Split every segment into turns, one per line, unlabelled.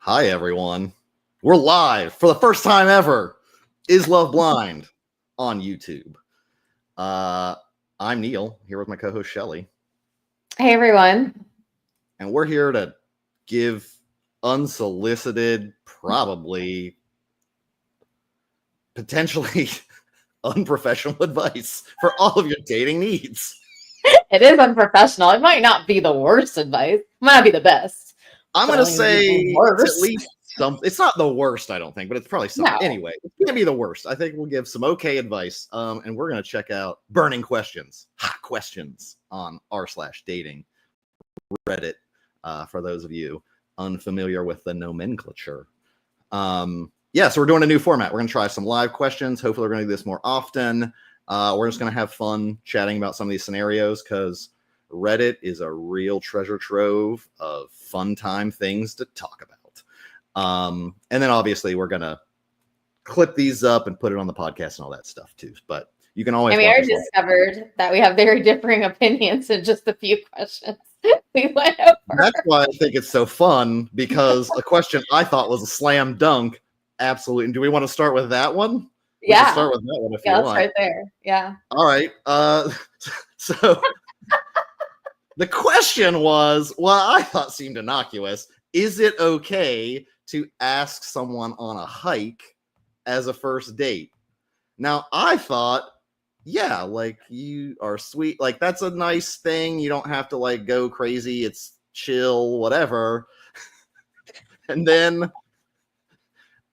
Hi, everyone. We're live for the first time ever. Is Love Blind on YouTube? I'm Neil, here with my co-host Shelly.
Hey, everyone.
And we're here to give unsolicited, probably, potentially unprofessional advice for all of your dating needs.
It is unprofessional. It might not be the worst advice. It might not be the best.
I'm going to say it's at least some. It's not the worst, I don't think, but it's probably something. No. Anyway, it's going to be the worst. I think we'll give some okay advice. And we're going to check out burning questions, hot questions on r/dating Reddit. For those of you unfamiliar with the nomenclature. So we're doing a new format. We're going to try some live questions. Hopefully, we're going to do this more often. We're just going to have fun chatting about some of these scenarios because Reddit is a real treasure trove of fun time things to talk about. And then obviously we're going to clip these up and put it on the podcast and all that stuff too. But you can always.
And we already discovered that we have very differing opinions in just a few questions we went over.
That's why I think it's so fun, because a question I thought was a slam dunk. Absolutely. And do we want to start with that one?
We can
start with that one if you want.
Right there. Yeah.
All right. So the question was, well, I thought seemed innocuous. Is it okay to ask someone on a hike as a first date? Now, I thought, yeah, like, you are sweet. Like, that's a nice thing. You don't have to, like, go crazy. It's chill, whatever. And then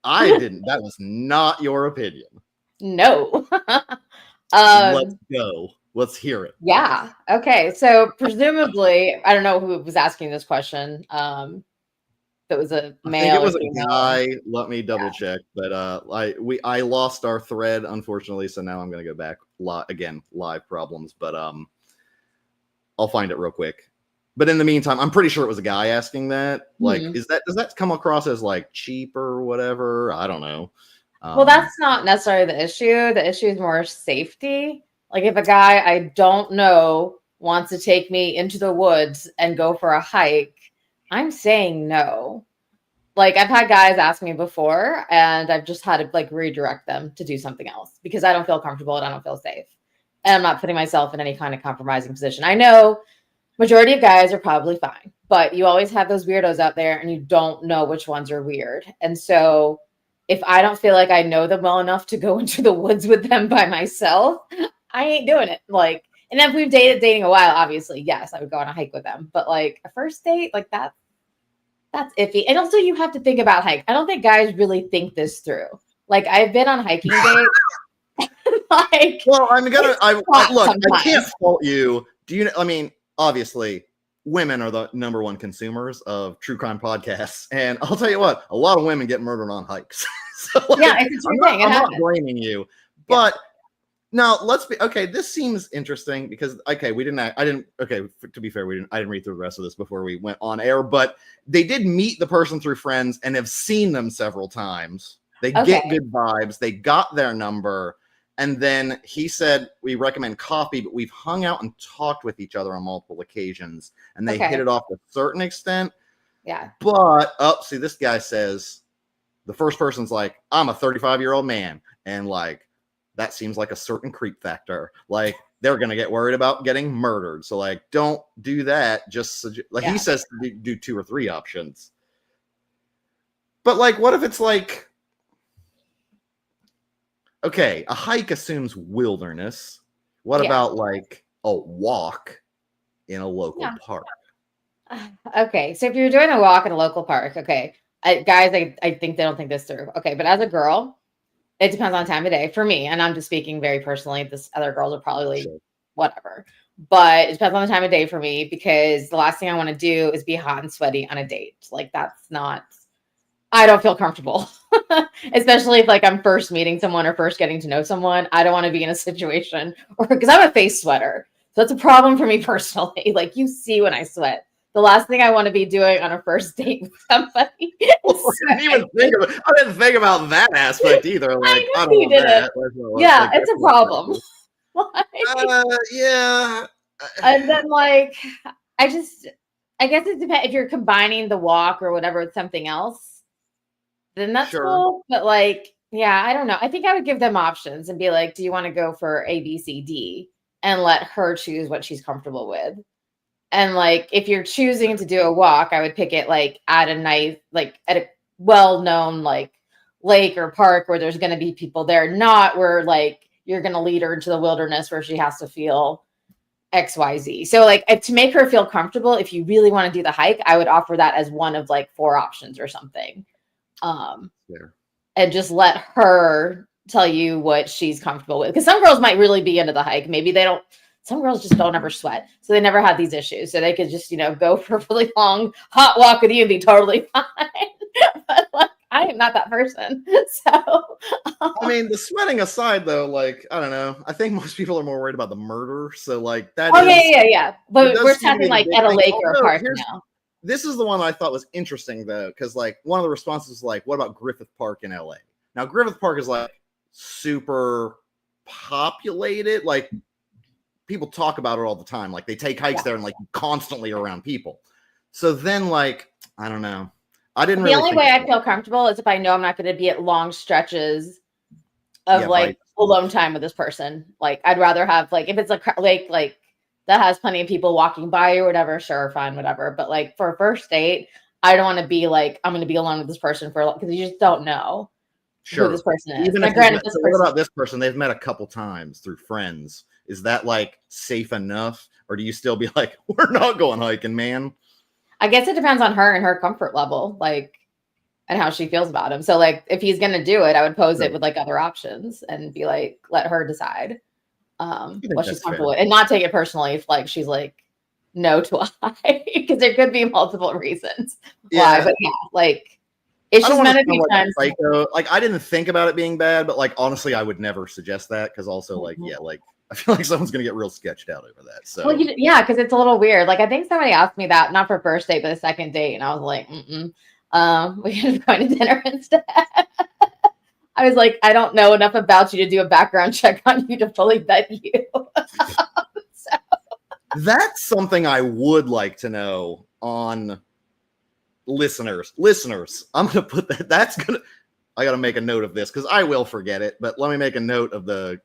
I didn't. That was not your opinion.
No.
Let's go. Let's hear it.
Yeah. Okay. So presumably, I don't know who was asking this question. It was a male.
I think it was a guy. Let me double check. But I lost our thread, unfortunately. So now I'm going to go back. Again, live problems. But I'll find it real quick. But in the meantime, I'm pretty sure it was a guy asking that. Like, does that come across as like cheap or whatever? I don't know.
Well, that's not necessarily the issue. The issue is more safety. Like, if a guy I don't know wants to take me into the woods and go for a hike, I'm saying no. Like, I've had guys ask me before, and I've just had to like redirect them to do something else because I don't feel comfortable and I don't feel safe. And I'm not putting myself in any kind of compromising position. I know majority of guys are probably fine, but you always have those weirdos out there and you don't know which ones are weird. And so if I don't feel like I know them well enough to go into the woods with them by myself, I ain't doing it. Like, and if we've dating a while, obviously, yes, I would go on a hike with them. But like a first date, like that's iffy. And also you have to think about hike. I don't think guys really think this through. Like, I've been on hiking dates.
Like, well, look, I can't fault you. Do you know, I mean, obviously women are the number one consumers of true crime podcasts. And I'll tell you what, a lot of women get murdered on hikes. So, like,
yeah, it's a true thing.
I'm not blaming you. But now let's be okay. This seems interesting because to be fair, I didn't read through the rest of this before we went on air, but they did meet the person through friends and have seen them several times. They get good vibes. They got their number. And then he said, we recommend coffee, but we've hung out and talked with each other on multiple occasions and they hit it off to a certain extent.
Yeah.
But see, this guy says the first person's like, I'm a 35-year-old man. And like, that seems like a certain creep factor. Like, they're going to get worried about getting murdered. So like, don't do that. Just he says to do 2 or 3 options. But like, what if it's like, okay, a hike assumes wilderness. What about like a walk in a local park?
Okay, so if you're doing a walk in a local park, guys, I think they don't think this through. Okay, but as a girl, it depends on time of day for me, and I'm just speaking very personally. This other girls are probably whatever, but it depends on the time of day for me because the last thing I want to do is be hot and sweaty on a date. Like, that's not. I don't feel comfortable, especially if like I'm first meeting someone or first getting to know someone. I don't want to be in a situation because I'm a face sweater. So that's a problem for me personally. Like, you see when I sweat. The last thing I want to be doing on a first date with somebody.
I didn't think about that aspect either. Like, I don't want that.
Yeah, it's a problem.
Yeah.
And then I guess it depends if you're combining the walk or whatever with something else. then that's
Sure.
cool. But like, yeah, I don't know. I think I would give them options and be like, do you want to go for A, B, C, D? And let her choose what she's comfortable with. And like, if you're choosing to do a walk, I would pick it like at a nice, like at a well-known like lake or park where there's going to be people there, not where like you're going to lead her into the wilderness where she has to feel XYZ. So like to make her feel comfortable, if you really want to do the hike, I would offer that as one of like 4 options or something. And just let her tell you what she's comfortable with. Because some girls might really be into the hike. Maybe they don't. Some girls just don't ever sweat. So they never have these issues. So they could just, go for a really long hot walk with you and be totally fine. But like, I am not that person. So
I mean, the sweating aside though, like, I don't know. I think most people are more worried about the murder. So like that
yeah. But we're talking like at a lake or a park now.
This is the one I thought was interesting though, because like one of the responses was like, what about Griffith Park in LA? Now Griffith Park is like super populated, like people talk about it all the time. Like they take hikes there and like constantly around people. So then like, I don't know. I didn't really.
The only way I feel comfortable is if I know I'm not going to be at long stretches of alone time with this person. Like I'd rather have like, if it's a lake, like that has plenty of people walking by or whatever, sure, fine, whatever. But like for a first date, I don't want to be like, I'm going to be alone with this person for because you just don't know who this person is.
Even if what about this person? They've met a couple times through friends. Is that like safe enough? Or do you still be like, we're not going hiking, man?
I guess it depends on her and her comfort level, like, and how she feels about him. So like, if he's going to do it, I would pose it with like other options and be like, let her decide what she's comfortable with and not take it personally if like she's like no to a hike because there could be multiple reasons why. But yeah, like it's just meant to be
psycho. Like I didn't think about it being bad, but like honestly, I would never suggest that because also like like I feel like someone's gonna get real sketched out over that. So
well, because it's a little weird. Like I think somebody asked me that not for first date but a second date, and I was like, we could go to dinner instead. I was like, I don't know enough about you to do a background check on you to fully vet you. So.
That's something I would like to know on listeners. I'm going to put that. I got to make a note of this because I will forget it. But let me make a note of the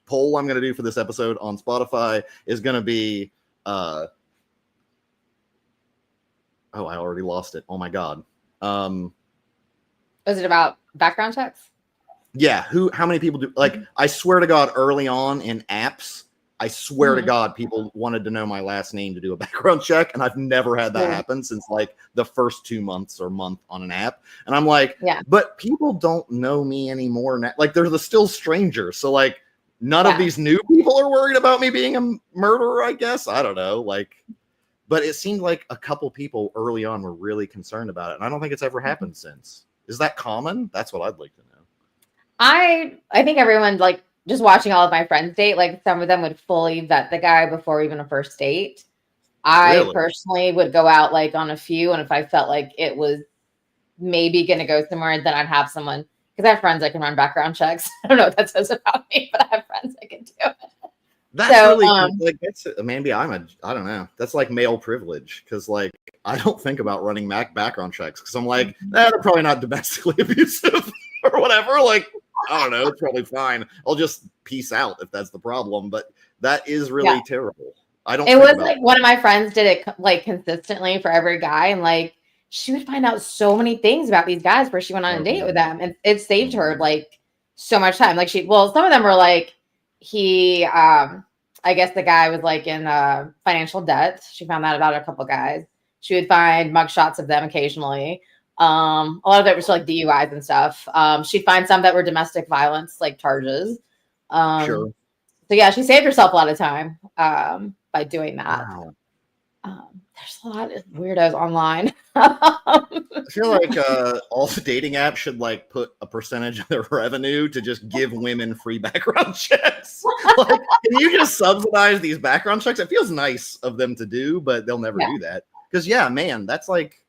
poll I'm going to do for this episode on Spotify is going to be. Oh, I already lost it. Oh, my God.
Was it about background checks?
Yeah. How many people do like, I swear to God, early on in apps, I swear to God, people wanted to know my last name to do a background check. And I've never had that happen since like the first 2 months or month on an app. And I'm like, but people don't know me anymore. Now. Like they're still strangers. So like none of these new people are worried about me being a murderer, I guess. I don't know. Like, but it seemed like a couple people early on were really concerned about it. And I don't think it's ever happened since. Is that common? That's what I'd like to know.
I think everyone like just watching all of my friends date, like some of them would fully vet the guy before even a first date. I personally would go out like on a few. And if I felt like it was maybe going to go somewhere, then I'd have someone because I have friends that can run background checks. I don't know what that says about me, but I have friends that can do it.
That's really like maybe I don't know. That's like male privilege because like I don't think about running background checks because I'm like they're probably not domestically abusive or whatever. Like I don't know, it's probably fine. I'll just peace out if that's the problem. But that is really terrible. I don't.
It was like one of my friends did it like consistently for every guy, and like she would find out so many things about these guys before she went on a date with them, and it saved her like so much time. Like some of them were like. I guess the guy was like in financial debt. She found that about a couple guys. She would find mugshots of them occasionally. A lot of it was like DUIs and stuff. She'd find some that were domestic violence like charges. So yeah, she saved herself a lot of time by doing that. Wow. There's a lot of weirdos online.
I feel like all the dating apps should like put a percentage of their revenue to just give women free background checks. Like, can you just subsidize these background checks? It feels nice of them to do, but they'll never do that. Because man, that's like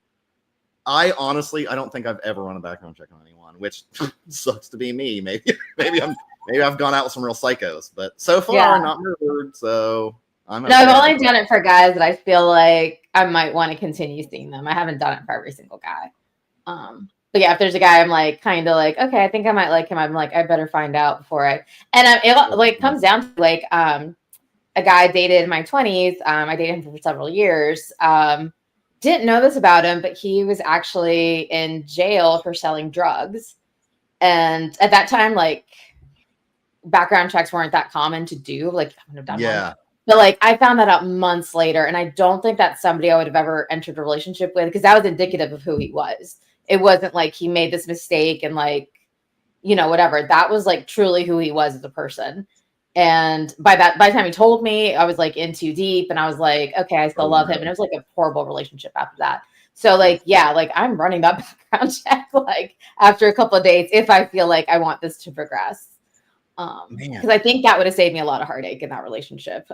I don't think I've ever run a background check on anyone, which sucks to be me. Maybe I've gone out with some real psychos, but so far not murdered, so I've
only done it for guys that I feel like I might want to continue seeing them. I haven't done it for every single guy. But yeah, if there's a guy, I'm like kind of like, okay, I think I might like him. I'm like, I better find out before I. And it like comes down to like a guy I dated in my 20s. I dated him for several years. Didn't know this about him, but he was actually in jail for selling drugs. And at that time, like background checks weren't that common to do. Like I would have done one. But like I found that out months later, and I don't think that's somebody I would have ever entered a relationship with because that was indicative of who he was. It wasn't like he made this mistake and like, whatever. That was like truly who he was as a person. And by the time he told me, I was like in too deep, and I was like, okay, I still love him. And it was like a horrible relationship after that. So like, yeah, like I'm running that background check like after a couple of dates if I feel like I want this to progress. Because I think that would have saved me a lot of heartache in that relationship.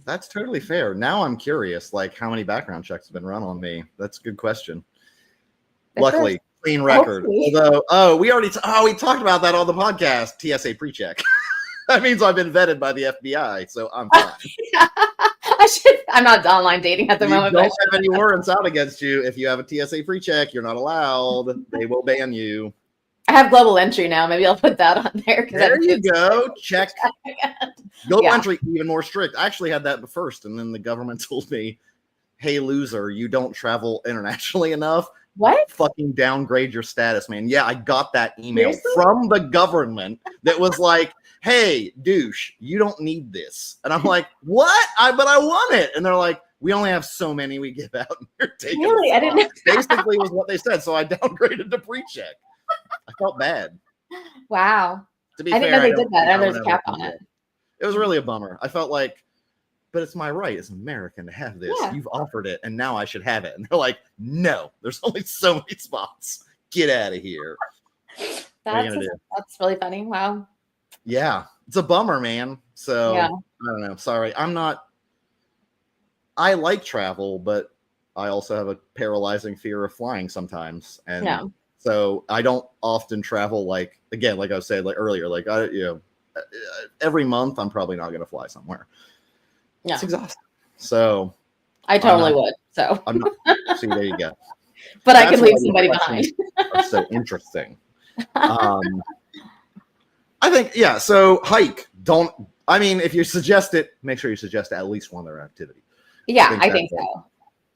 That's totally fair. Now I'm curious, like how many background checks have been run on me? That's a good question. Luckily, clean record. Although, we talked about that on the podcast. TSA pre-check. That means I've been vetted by the FBI, so I'm fine.
I'm not online dating at the moment.
Don't have any warrants out against you. If you have a TSA pre-check, you're not allowed. They will ban you.
I have global entry now. Maybe I'll put that on there.
There you go. Check. Global entry, even more strict. I actually had that first, and then the government told me, "Hey, loser, you don't travel internationally enough.
What?
Fucking downgrade your status, man." Yeah, I got that email from the government that was like, "Hey, douche, you don't need this." And I'm like, "What? But I want it." And they're like, "We only have so many we give out." And you're taking
really? I didn't know.
Basically was what they said. So I downgraded to pre-check. I felt bad.
Wow.
To be
I
fair,
didn't know they did that. I know there's a cap on it.
It was really a bummer. I felt like, but it's my right as an American to have this. Yeah. You've offered it, and now I should have it. And they're like, "No, there's only so many spots. Get out of here."
That's really funny. Wow.
Yeah, it's a bummer, man. So I don't know. Sorry, I like travel, but I also have a paralyzing fear of flying sometimes, and so I don't often travel. Like I was saying like earlier, like every month I'm probably not going to fly somewhere. It's exhausting. So
I totally would. So
I'm not. See, there you go.
But that's I can leave somebody behind.
Are so interesting. I think So hike. If you suggest it, make sure you suggest at least one other activity.
Yeah, I think so.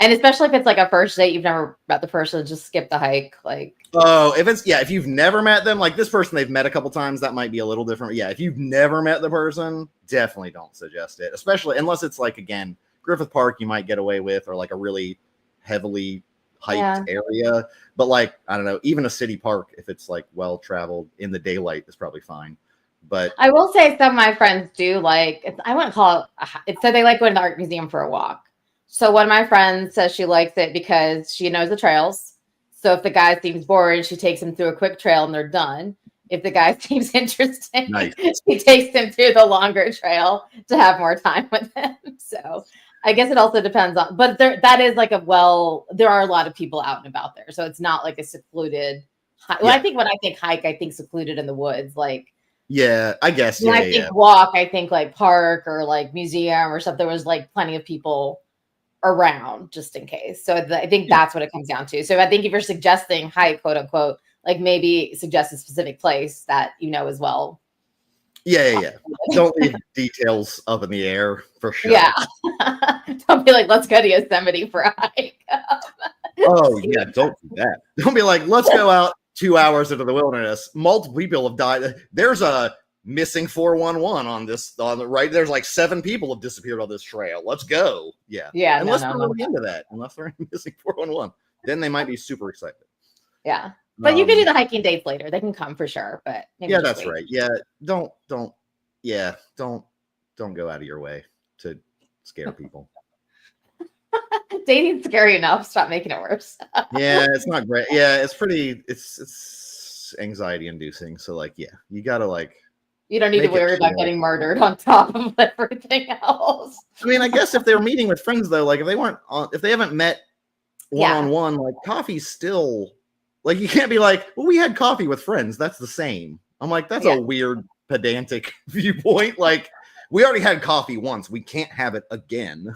And especially if it's like a first date, you've never met the person, just skip the hike. Like,
if you've never met them, like this person they've met a couple times, that might be a little different. Yeah, if you've never met the person, definitely don't suggest it, especially unless it's like, again, Griffith Park you might get away with, or like a really heavily hiked area. But like, I don't know, even a city park, if it's like well traveled in the daylight, is probably fine. But
I will say some of my friends do like, I wouldn't call it so they like going to the art museum for a walk. So one of my friends says she likes it because she knows the trails. So if the guy seems bored, she takes him through a quick trail and they're done. If the guy seems interesting, she takes him through the longer trail to have more time with him. So I guess it also depends on, but that is like there are a lot of people out and about there. So it's not like a secluded hike. Well, I think when I think hike, I think secluded in the woods. Like,
I guess.
When I think walk, I think like park or like museum or something. There was like plenty of people around just in case. So I think that's what it comes down to. So I think if you're suggesting hike, quote unquote, like maybe suggest a specific place that as well.
Yeah. Don't leave details up in the air for sure.
Yeah. Don't be like, let's go to Yosemite for a hike.
Oh yeah, don't do that. Don't be like, let's go out 2 hours into the wilderness. Multiple people have died. There's a missing 411 on the right. There's like 7 people have disappeared on this trail. Let's go. Yeah. Unless they're really into that. Unless they're missing 411. Then they might be super excited.
Yeah. But you can do the hiking dates later. They can come for sure. But
that's right. Yeah. Don't go out of your way to scare people.
Dating's scary enough. Stop making it worse.
Yeah, it's not great. Yeah, it's anxiety inducing. So like, you gotta like.
You don't need to worry about getting murdered on top of everything else.
I mean, I guess if they're meeting with friends though, like if they haven't met one-on-one, like coffee's still like, you can't be like, well, we had coffee with friends. That's the same. I'm like, that's a weird pedantic viewpoint. Like, we already had coffee once. We can't have it again.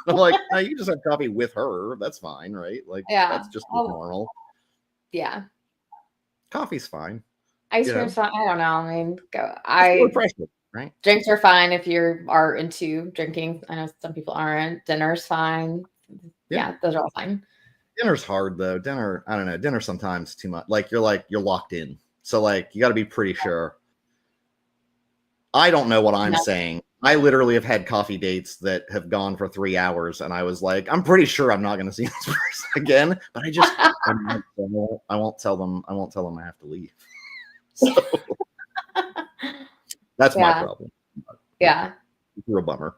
I'm like, no, you just have coffee with her. That's fine, right? Like, that's just normal.
Yeah.
Coffee's fine.
Ice cream's fine. I don't know. I mean,
right?
Drinks are fine if you are into drinking. I know some people aren't. Dinner's fine. Yeah, those are all fine.
Dinner's hard though. Dinner, I don't know. Dinner sometimes too much. You're locked in. So you got to be pretty sure. I don't know what I'm saying. I literally have had coffee dates that have gone for 3 hours, and I was like, I'm pretty sure I'm not going to see this person again. But I won't tell them. I won't tell them I have to leave. So that's my problem.
Yeah,
it's a real bummer.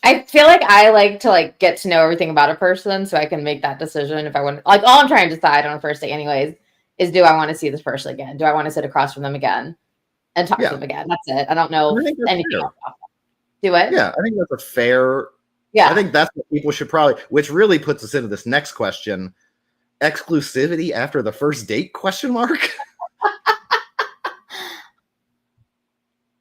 I feel like I like to get to know everything about a person, so I can make that decision if I want. All I'm trying to decide on a first date, anyways, is do I want to see this person again? Do I want to sit across from them again and talk to them again? That's it. I don't know anything else. Do it.
Yeah, I think that's a fair.
Yeah,
I think that's what people should probably. Which really puts us into this next question: exclusivity after the first date? Question mark.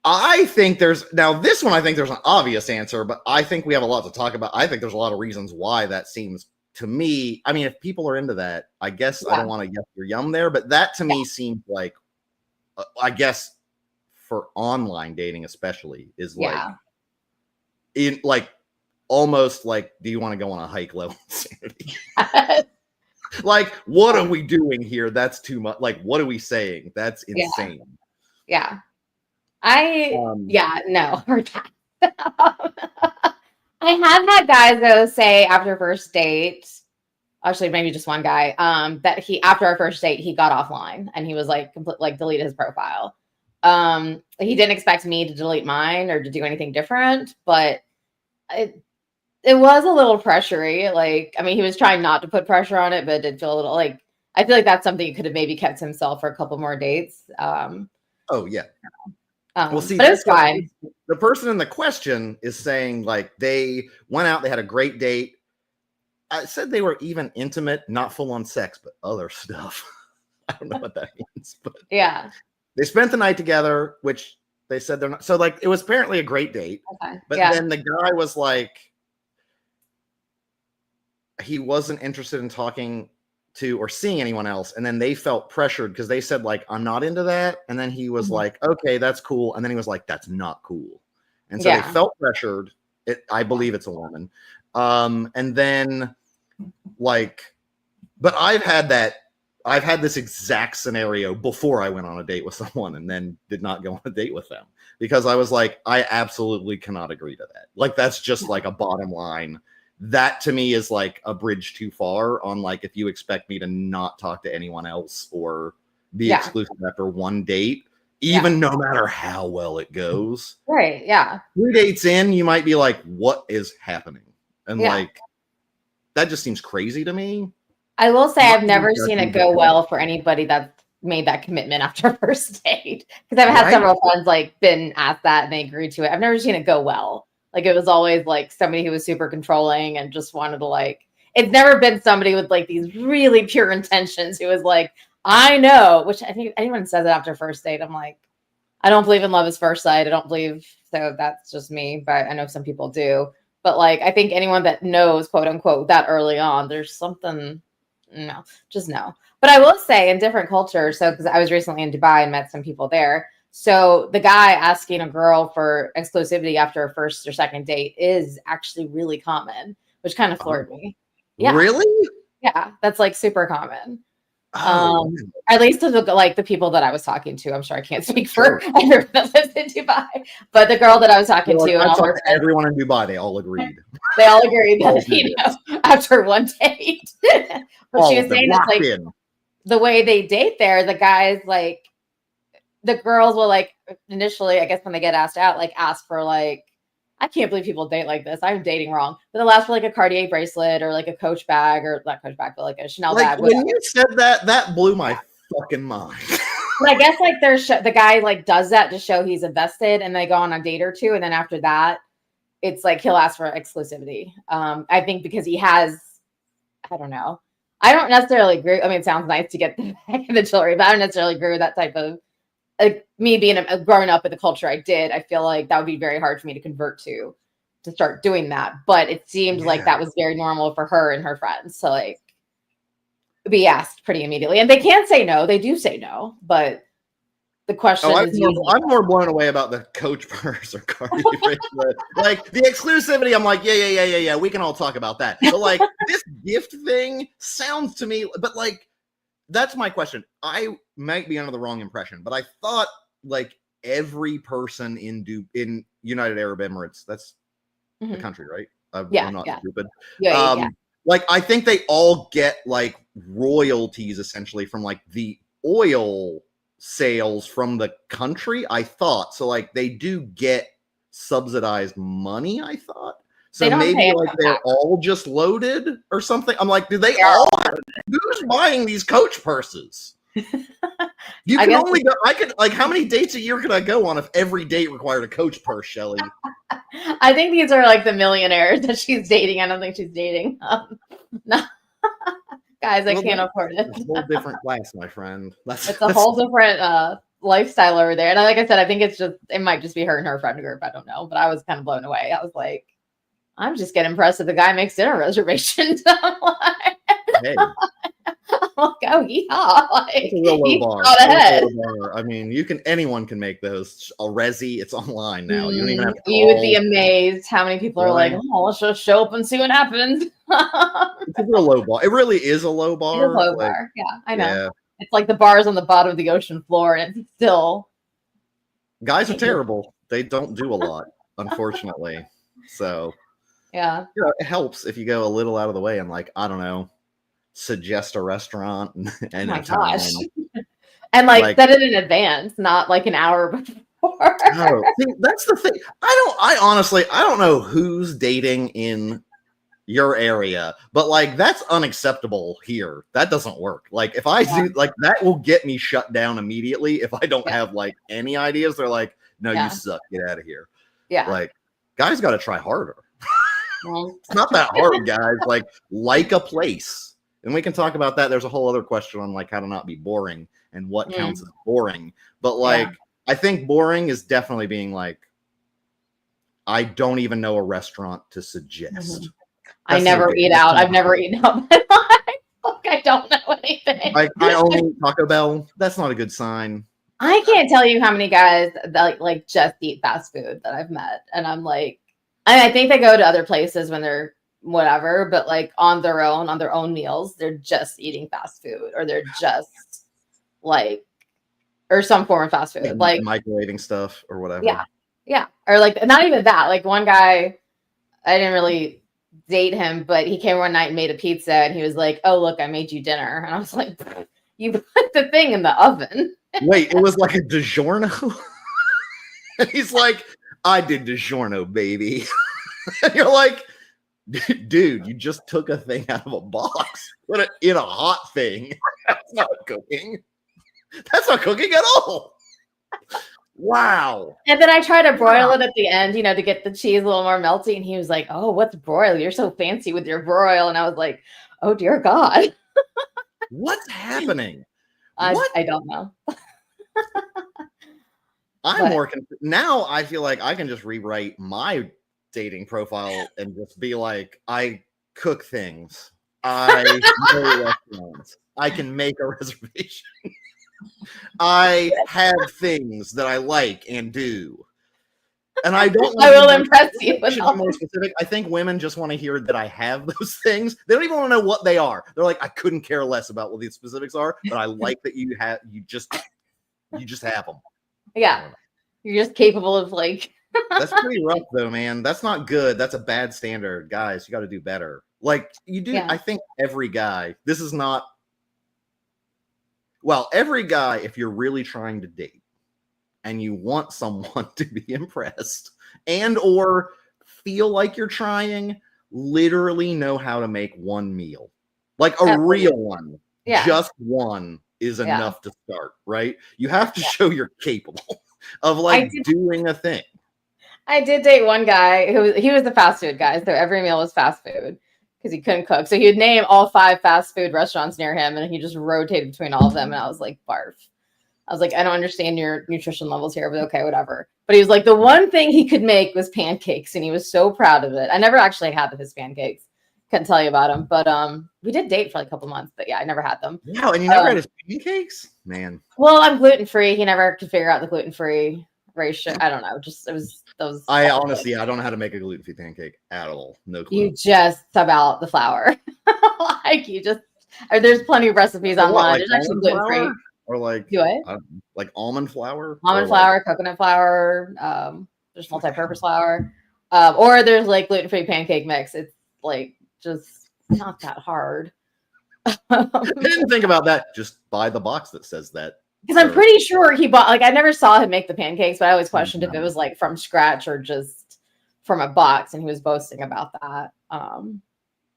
I think there's this one. I think there's an obvious answer, but I think we have a lot to talk about. I think there's a lot of reasons why that seems to me. I mean, if people are into that, I guess I don't want to yuck your yum there, but that to me seems like, I guess, for online dating especially, is almost like, do you want to go on a hike level insanity? What are we doing here? That's too much. What are we saying? That's insane.
Yeah. No. I have had guys though say after first date, actually maybe just one guy, that after our first date he got offline and he was deleted his profile. He didn't expect me to delete mine or to do anything different, but it was a little pressury. I mean, he was trying not to put pressure on it, but it did feel a little I feel like that's something he could have maybe kept himself for a couple more dates.
Oh yeah.
Well, see, but it was fine.
The person in the question is saying they went out, they had a great date. I said they were even intimate, not full on sex, but other stuff. I don't know what that means, but
yeah,
they spent the night together, which they said they're not. So it was apparently a great date.
Okay.
But then the guy was he wasn't interested in talking to or seeing anyone else, and then they felt pressured because they said I'm not into that, and then he was okay, that's cool, and then he was that's not cool, and so they felt pressured. I believe it's a woman, and then but I've had this exact scenario before I went on a date with someone and then did not go on a date with them because I was I absolutely cannot agree to that. That's just a bottom line. That to me is a bridge too far on if you expect me to not talk to anyone else or be exclusive after one date, even no matter how well it goes.
Right. Yeah.
3 dates in, you might be what is happening? And that just seems crazy to me.
I will say I've never seen it go well for anybody that's made that commitment after first date. Because I've had several friends been asked that and they agreed to it. I've never seen it go well. It was always somebody who was super controlling and just wanted to it's never been somebody with these really pure intentions who was I know, which I think anyone says it after first date. I'm I don't believe in love at first sight. I don't believe, so that's just me, but I know some people do. But I think anyone that knows, quote unquote, that early on, there's something, no, just no. But I will say in different cultures, so because I was recently in Dubai and met some people there. So the guy asking a girl for exclusivity after a first or second date is actually really common, which kind of floored me. Yeah.
Really?
Yeah, that's super common. At least to the people that I was talking to. I'm sure I can't speak for everyone that lives in Dubai, but the girl that I was talking to, and all her
everyone in Dubai, they all agreed.
They all agreed that after one date. But she was saying it's the way they date there, the guys the girls will initially, I guess when they get asked out, ask for I can't believe people date like this. I'm dating wrong. But they'll ask for a Cartier bracelet or a Coach bag, or not Coach bag, but a Chanel bag.
When you said that blew my fucking mind.
But I guess the guy does that to show he's invested, and they go on a date or two, and then after that, it's he'll ask for exclusivity. I think because he has, I don't know. I don't necessarily agree. I mean, it sounds nice to get the jewelry, but I don't necessarily agree with that type of. Me being growing up in the culture I did, I feel that would be very hard for me to convert to start doing that. But it seemed like that was very normal for her and her friends. So be asked pretty immediately. And they can say no. They do say no, but the question is
I'm more blown away about the coach purse or Cardi. Like the exclusivity, I'm like, yeah. We can all talk about that. But like this gift thing sounds to me, but like that's my question. I might be under the wrong impression, but I thought like every person in United Arab Emirates, that's the country, right? I'm not stupid.
Yeah.
Like I think they all get like royalties essentially from like the oil sales from the country, I thought. So like they do get subsidized money, I thought. So maybe like they're all just loaded or something. I'm like, do they all who's buying these coach purses? You can only go, I could like how many dates a year could I go on if every date required a coach purse, Shelly?
I think these are like the millionaires that she's dating. I don't think she's dating. No. Guys, I can't afford it.
It's a whole different class, my friend.
It's a whole different lifestyle over there. And like I said, I think it might just be her and her friend group. I don't know. But I was kind of blown away. I was like, I'm just getting impressed that the guy makes dinner reservations. I'm like, oh, yeah. Like,
it's a real low bar.
Ahead.
I mean, anyone can make those. A resi, it's online now. You don't even have to
You would be amazed how many people are like, oh, let's just show up and see what happens.
It's a real low bar. It really is a low bar.
It's a low bar. Yeah, I know. Yeah. It's like the bars on the bottom of the ocean floor, and it's still.
Guys are terrible. They don't do a lot, unfortunately. So.
Yeah.
It helps if you go a little out of the way and like, I don't know, suggest a restaurant and
oh my gosh. And like set it in advance, not like an hour before.
No, that's the thing. I honestly don't know who's dating in your area, but like that's unacceptable here. That doesn't work. Like if I do like that will get me shut down immediately if I don't have like any ideas. They're like, no, you suck. Get out of here.
Yeah.
Like guys got to try harder. It's not that hard, guys. Like a place. And we can talk about that. There's a whole other question on like how to not be boring and what counts as boring. But like I think boring is definitely being like, I don't even know a restaurant to suggest.
I never eat out. I've never eaten out in my life. Like I don't know anything.
Like I only eat Taco Bell. That's not a good sign.
I can't tell you how many guys that like just eat fast food that I've met. And I'm like, I think they go to other places when they're whatever, but like on their own meals, they're just eating fast food or they're just like, or some form of fast food, like
microwaving stuff or whatever.
Yeah. Or like, not even that. Like one guy, I didn't really date him, but he came one night and made a pizza and he was like, oh, look, I made you dinner. And I was like, you put the thing in the oven.
Wait, it was like a DiGiorno? And he's like, I did DiGiorno, baby. And you're like, dude, you just took a thing out of a box, put it in a hot thing. That's not cooking. That's not cooking at all. Wow.
And then I tried to broil it at the end, to get the cheese a little more melty. And he was like, oh, what's broil? You're so fancy with your broil. And I was like, oh, dear God.
What's happening?
I don't know.
I'm more now I feel like I can just rewrite my dating profile and just be like, I cook things. I know restaurants. I can make a reservation. I have things that I like and do. And I don't
I will impress you with
more specific. I think women just want to hear that I have those things. They don't even want to know what they are. They're like, I couldn't care less about what these specifics are, but I like that you just have them.
Yeah. You're just capable of like
That's pretty rough though, man. That's not good. That's a bad standard. Guys, you got to do better. Like you do. Yeah. I think every guy, this is not, well, every guy, if you're really trying to date and you want someone to be impressed and or feel like you're trying, literally know how to make one meal. Like a real one. Yeah. Just one is enough to start, right? You have to show you're capable of like doing a thing.
I did date one guy he was the fast food guy, so every meal was fast food because he couldn't cook. So he would name all 5 fast food restaurants near him, and he just rotated between all of them. And I was like, barf. I was like, I don't understand your nutrition levels here, but okay, whatever. But he was like, the one thing he could make was pancakes, and he was so proud of it. I never actually had his pancakes couldn't tell you about them. But we did date for like a couple months. But yeah, I never had them.
Wow, and you never had his pancakes, man.
Well, I'm gluten free. He never could figure out the gluten free ratio. I don't know. Just it was those.
I honestly, I don't know how to make a gluten free pancake at all. No clue.
You just sub out the flour. Like you just. There's plenty of recipes online.
What, like
there's actually gluten free.
Or like like almond flour.
Almond flour, coconut flour. There's multi-purpose flour. Or there's like gluten-free pancake mix. It's like just not that hard.
I didn't think about that. Just buy the box that says that.
Because I'm pretty sure he bought, like, I never saw him make the pancakes, but I always questioned if it was like from scratch or just from a box, and he was boasting about that.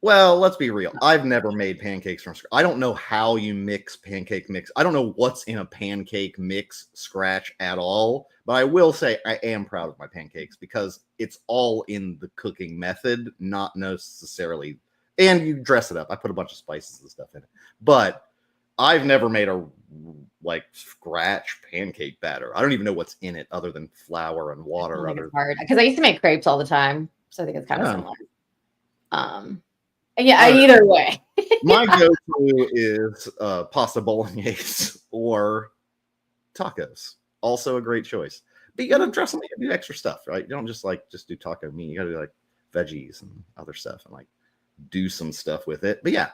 Well, let's be real. I've never made pancakes from scratch. I don't know how you mix pancake mix. I don't know what's in a pancake mix scratch at all. But I will say I am proud of my pancakes because it's all in the cooking method, not necessarily. And you dress it up. I put a bunch of spices and stuff in it. But I've never made a like scratch pancake batter. I don't even know what's in it other than flour and water.
I think it's hard because I used to make crepes all the time, so I think it's kind of similar. Yeah, either way.
My go-to is pasta bolognese or tacos. Also a great choice. But you gotta dress them, you gotta do extra stuff, right? You don't just do taco meat. You gotta do like veggies and other stuff and like do some stuff with it. But yeah,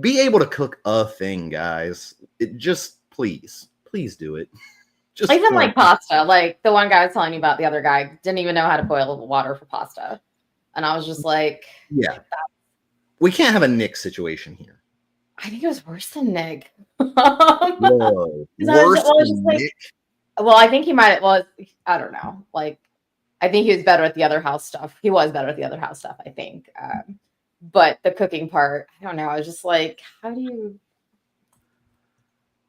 be able to cook a thing, guys. It just please do it. Just
even like pasta. Like the one guy I was telling you about, the other guy didn't even know how to boil water for pasta. And I was just like,
yeah, we can't have a Nick situation here.
I think it was worse than Nick.
Whoa, worse than Nick?
Well, I think he might. Well, I don't know. Like, I think he was better at the other house stuff. He was better at the other house stuff, I think. But the cooking part, I don't know. I was just like, how do you?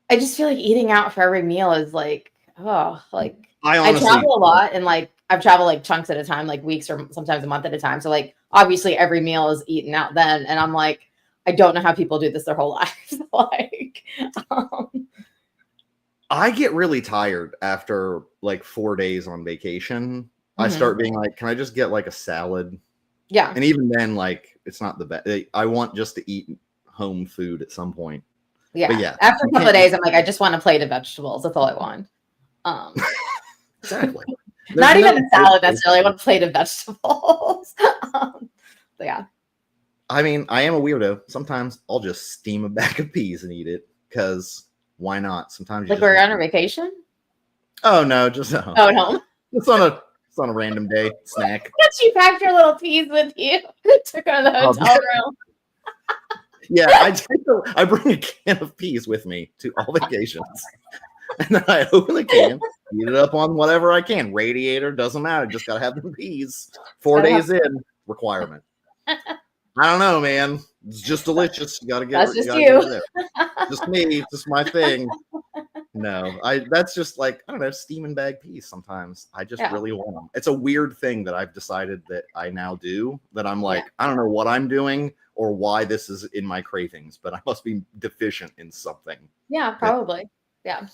I just feel like eating out for every meal is like, oh, like I travel a lot, and like I've traveled like chunks at a time, like weeks or sometimes a month at a time. So like obviously every meal is eaten out then, and I'm like, I don't know how people do this their whole lives. Like,
I get really tired after like 4 days on vacation. Mm-hmm. I start being like, can I just get like a salad?
Yeah.
And even then, like, it's not the best. I want just to eat home food at some point.
Yeah. But yeah. After a couple of days, I'm like, I just want a plate of vegetables. That's all I want.
Exactly.
Not even a salad necessarily. I want a plate of vegetables. But yeah.
I mean, I am a weirdo. Sometimes I'll just steam a bag of peas and eat it because why not? Sometimes you
like we're on a vacation.
Oh no, just
at home.
It's on a random day snack.
But you packed your little peas with you to go to the hotel room.
Yeah, I bring a can of peas with me to all vacations. And then I open the can, heat it up on whatever I can. Radiator, doesn't matter. Just got to have the peas. 4 days in, requirement. I don't know, man. It's just delicious. You got to get
That's just you.
Just me. Just my thing. No, that's just like, I don't know, steaming bag peas sometimes. I just really want them. It's a weird thing that I've decided that I now do, that I'm like, I don't know what I'm doing or why this is in my cravings, but I must be deficient in something.
Yeah, probably. Yeah.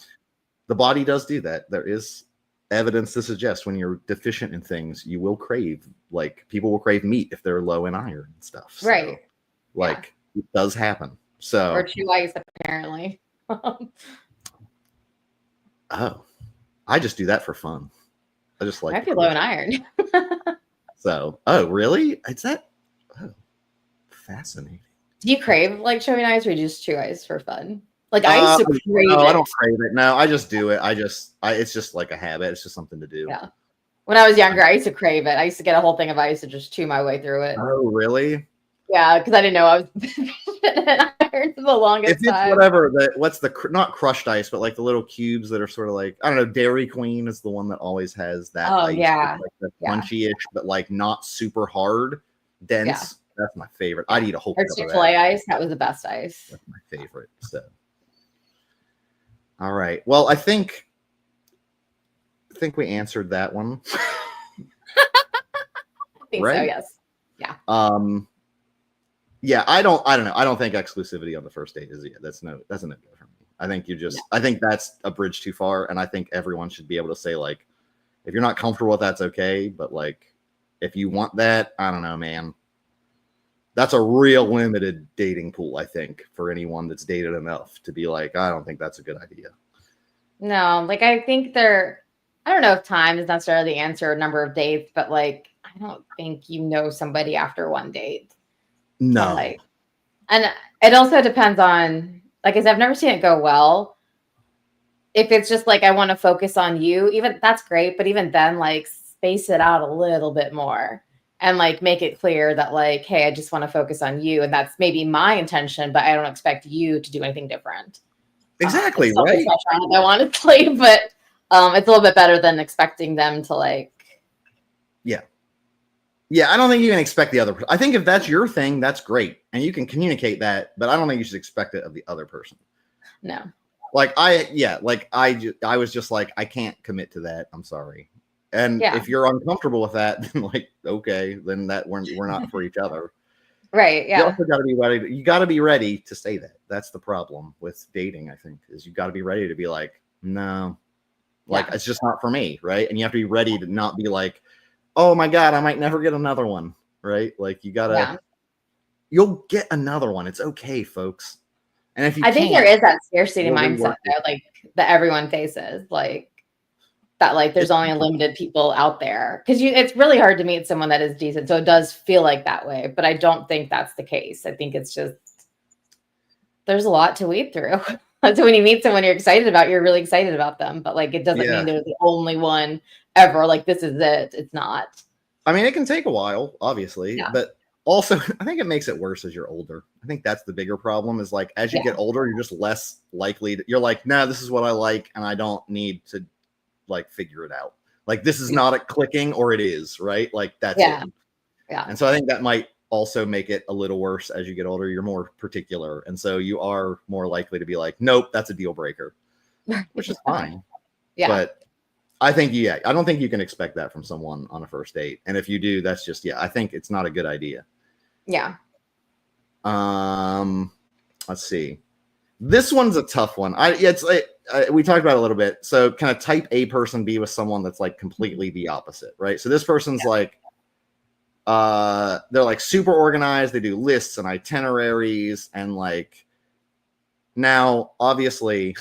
The body does do that. There is evidence to suggest when you're deficient in things, you will crave, like people will crave meat if they're low in iron and stuff. So,
right.
Like it does happen. So
or chew ice, apparently.
Oh, I just do that for fun. I just like.
I feel low in iron.
So, oh, really? It's that. Oh, fascinating.
Do you crave like chewing ice, or you just chew ice for fun? Like I used to crave it.
I don't crave it. No, I just do it. It's just like a habit. It's just something to do.
Yeah. When I was younger, I used to crave it. I used to get a whole thing of ice and just chew my way through it.
Oh, really?
Yeah, because I didn't know I was iron for the longest time.
Whatever. What's not crushed ice, but like the little cubes that are sort of like, I don't know, Dairy Queen is the one that always has that.
Oh,
ice.
yeah.
Like the crunchy-ish, but like not super hard, dense. Yeah. That's my favorite. I'd eat a whole cup of that.
Chick-fil-A ice, that was the best ice.
That's my favorite. So, all right. Well, I think we answered that one.
I think so, yes. Yeah.
Yeah, I don't know. I don't think exclusivity on the first date is that's a no go for me. I think I think that's a bridge too far, and I think everyone should be able to say, like, if you're not comfortable with that's okay, but like if you want that, I don't know, man. That's a real limited dating pool, I think, for anyone that's dated enough to be like, I don't think that's a good idea.
No, like I think I don't know if time is necessarily the answer, or number of dates, but like I don't think you know somebody after one date.
No.
So, like, and it also depends on, like, as I've never seen it go well. If it's just like I want to focus on you, even that's great, but even then, like, space it out a little bit more and like make it clear that, like, hey, I just want to focus on you, and that's maybe my intention, but I don't expect you to do anything different.
Exactly,
it's
right?
I want to play, but it's a little bit better than expecting them to like.
Yeah, I don't think you can expect the other person. I think if that's your thing, that's great, and you can communicate that. But I don't think you should expect it of the other person.
No.
Like I was just like, I can't commit to that. I'm sorry. And if you're uncomfortable with that, then like, okay, then that we're not for each other.
Right. Yeah.
You also got to be ready. You got to be ready to say that. That's the problem with dating, I think, is you got to be ready to be like, no, like it's just not for me, right? And you have to be ready to not be like, oh my God, I might never get another one, right? Like you gotta, you'll get another one. It's okay, folks. And if you,
I think there is that scarcity mindset there, like that everyone faces, like that, like there's only limited people out there, because it's really hard to meet someone that is decent. So it does feel like that way, but I don't think that's the case. I think it's just there's a lot to weed through. So when you meet someone you're excited about, you're really excited about them, but like it doesn't mean they're the only one ever. Like this is it. It's not.
I mean, it can take a while, obviously, but also I think it makes it worse as you're older. I think that's the bigger problem, is like as you get older, you're just less likely you're like, nah, this is what I like, and I don't need to like figure it out. Like this is not a clicking, or it is, right? Like that's it.
Yeah.
And so I think that might also make it a little worse as you get older. You're more particular, and so you are more likely to be like, nope, that's a deal breaker, which is fine. But I think I don't think you can expect that from someone on a first date, and if you do, that's just I think it's not a good idea. Let's see, this one's a tough one. We talked about it a little bit. So kind of type A person, be with someone that's like completely the opposite, right? So this person's like they're like super organized. They do lists and itineraries, and like, now obviously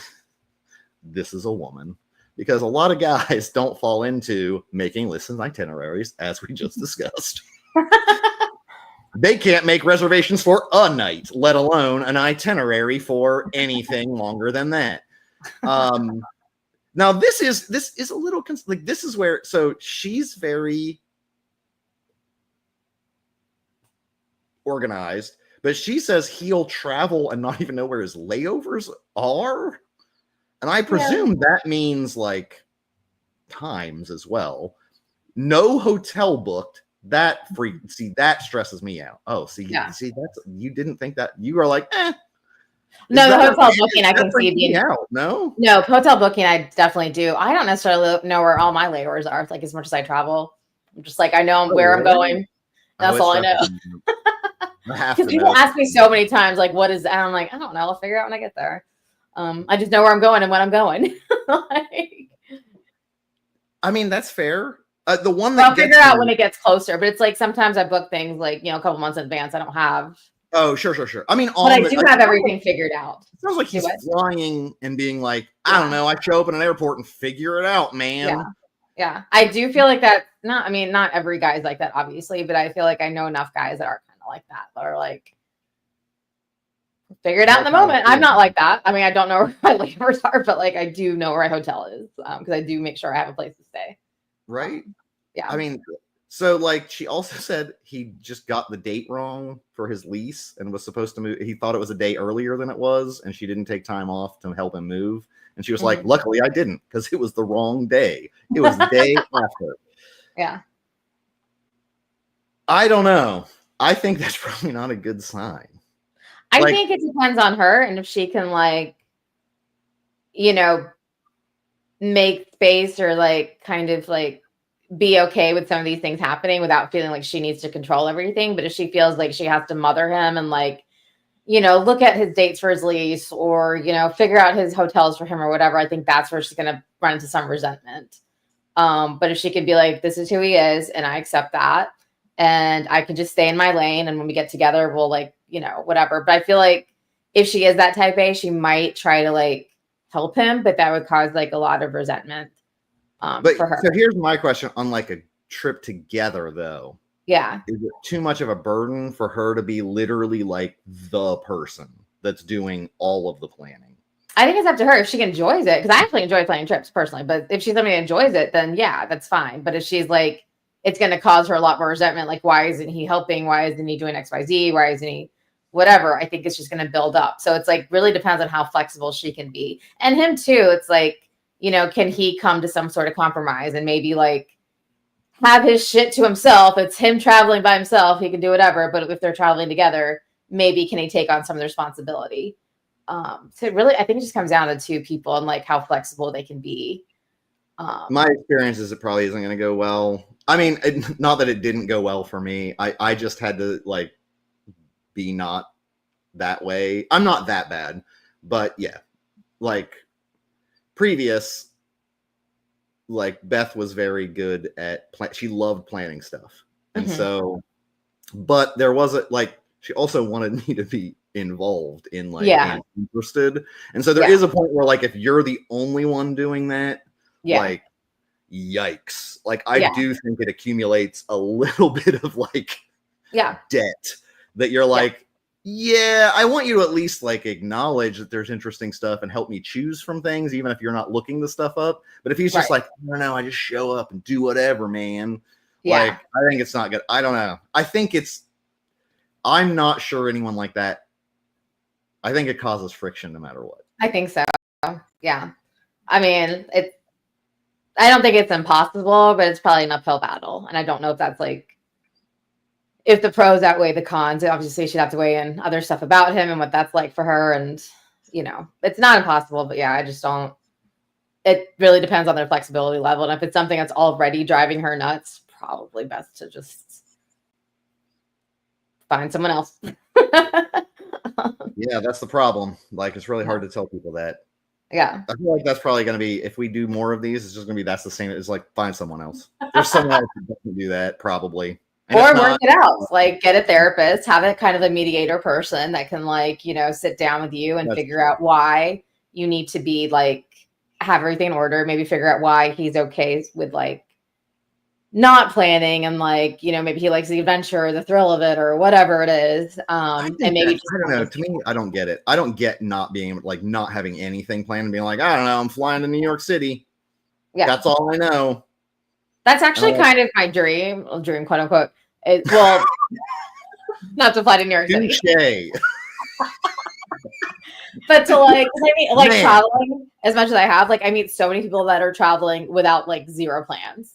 this is a woman, because a lot of guys don't fall into making lists and itineraries, as we just discussed. They can't make reservations for a night, let alone an itinerary for anything longer than that. Now this is a little like, this is where, so she's very organized, but she says he'll travel and not even know where his layovers are, and I presume that means like times as well. No hotel booked. That that stresses me out. Oh, see, that's, you didn't think that, you are like,
no, the hotel booking I can see being
out. No,
hotel booking I definitely do. I don't necessarily know where all my layovers are. Like as much as I travel, I'm just like, I know where I'm going. That's all I know. Because people ask me so many times, like, what is that? And I'm like, I don't know. I'll figure it out when I get there. I just know where I'm going and when I'm going.
I mean, that's fair. The one that
I'll figure out when it gets closer, but it's like sometimes I book things like, a couple months in advance. I don't have.
Oh, sure. I mean,
but I do have everything figured out.
It sounds like he's flying and being like, I don't know, I show up in an airport and figure it out, man.
Yeah. I do feel like that. Not every guy's like that, obviously, but I feel like I know enough guys that are kind of like that. That are like, figure it out in the moment. I'm not like that. I mean, I don't know where my layovers are, but like I do know where my hotel is, because I do make sure I have a place to stay.
Right?
Yeah.
I mean, so like she also said he just got the date wrong for his lease and was supposed to move. He thought it was a day earlier than it was, and she didn't take time off to help him move. And she was like, luckily I didn't, because it was the wrong day. It was the day after.
Yeah.
I don't know. I think that's probably not a good sign.
I think it depends on her, and if she can like, make space, or like kind of like be okay with some of these things happening without feeling like she needs to control everything. But if she feels like she has to mother him and like, look at his dates for his lease, or, figure out his hotels for him or whatever, I think that's where she's going to run into some resentment. But if she could be like, this is who he is, and I accept that. and I can just stay in my lane. And when we get together, we'll like, whatever. But I feel like if she is that type A, she might try to like help him, but that would cause like a lot of resentment for her.
So here's my question on like a trip together though.
Yeah.
Is it too much of a burden for her to be literally like the person that's doing all of the planning?
I think it's up to her if she enjoys it, because I actually enjoy planning trips personally. But if she's somebody who enjoys it, then yeah, that's fine. But if she's like, it's going to cause her a lot more resentment, like, why isn't he helping? Why isn't he doing XYZ? Why isn't he whatever? I think it's just going to build up. So it's like really depends on how flexible she can be. And him too, it's like, can he come to some sort of compromise and maybe like have his shit to himself? It's him traveling by himself. He can do whatever. But if they're traveling together, maybe can he take on some of the responsibility? So really, I think it just comes down to two people and like how flexible they can be.
My experience is it probably isn't going to go well. I mean, not that it didn't go well for me. I just had to like be not that way. I'm not that bad, but yeah, like previous, like Beth was very good at she loved planning stuff. And so, but there wasn't like, she also wanted me to be involved in like and interested. And so there is a point where like, if you're the only one doing that, like, yikes. Like, I do think it accumulates a little bit of like debt that you're like, I want you to at least like acknowledge that there's interesting stuff and help me choose from things, even if you're not looking the stuff up. But if he's just like, I don't know, I just show up and do whatever, man. Like, I think it's not good. I don't know. I'm not sure anyone like that. I think it causes friction no matter what.
I think so. Yeah. I mean, I don't think it's impossible, but it's probably an uphill battle. And I don't know if that's like, if the pros outweigh the cons. Obviously she'd have to weigh in other stuff about him and what that's like for her. And, it's not impossible, but I just don't, it really depends on their flexibility level. And if it's something that's already driving her nuts, probably best to just find someone else.
Yeah, that's the problem. Like, it's really hard to tell people that.
Yeah.
I feel like that's probably going to be, if we do more of these, it's just going to be, that's the same as like, find someone else. There's someone else who doesn't do that, probably. And
or work it out. Like, get a therapist, have it kind of a mediator person that can like, sit down with you and figure out why you need to be like, have everything in order. Maybe figure out why he's okay with like not planning and like, maybe he likes the adventure or the thrill of it or whatever it is. And maybe
I don't know. To me, I don't get it. I don't get not being like not having anything planned and being like, I don't know, I'm flying to New York City. Yeah, that's all I know.
That's actually kind of my dream, quote unquote. Well, not to fly to New York City. But to like, I mean, like traveling as much as I have, like I meet so many people that are traveling without like zero plans.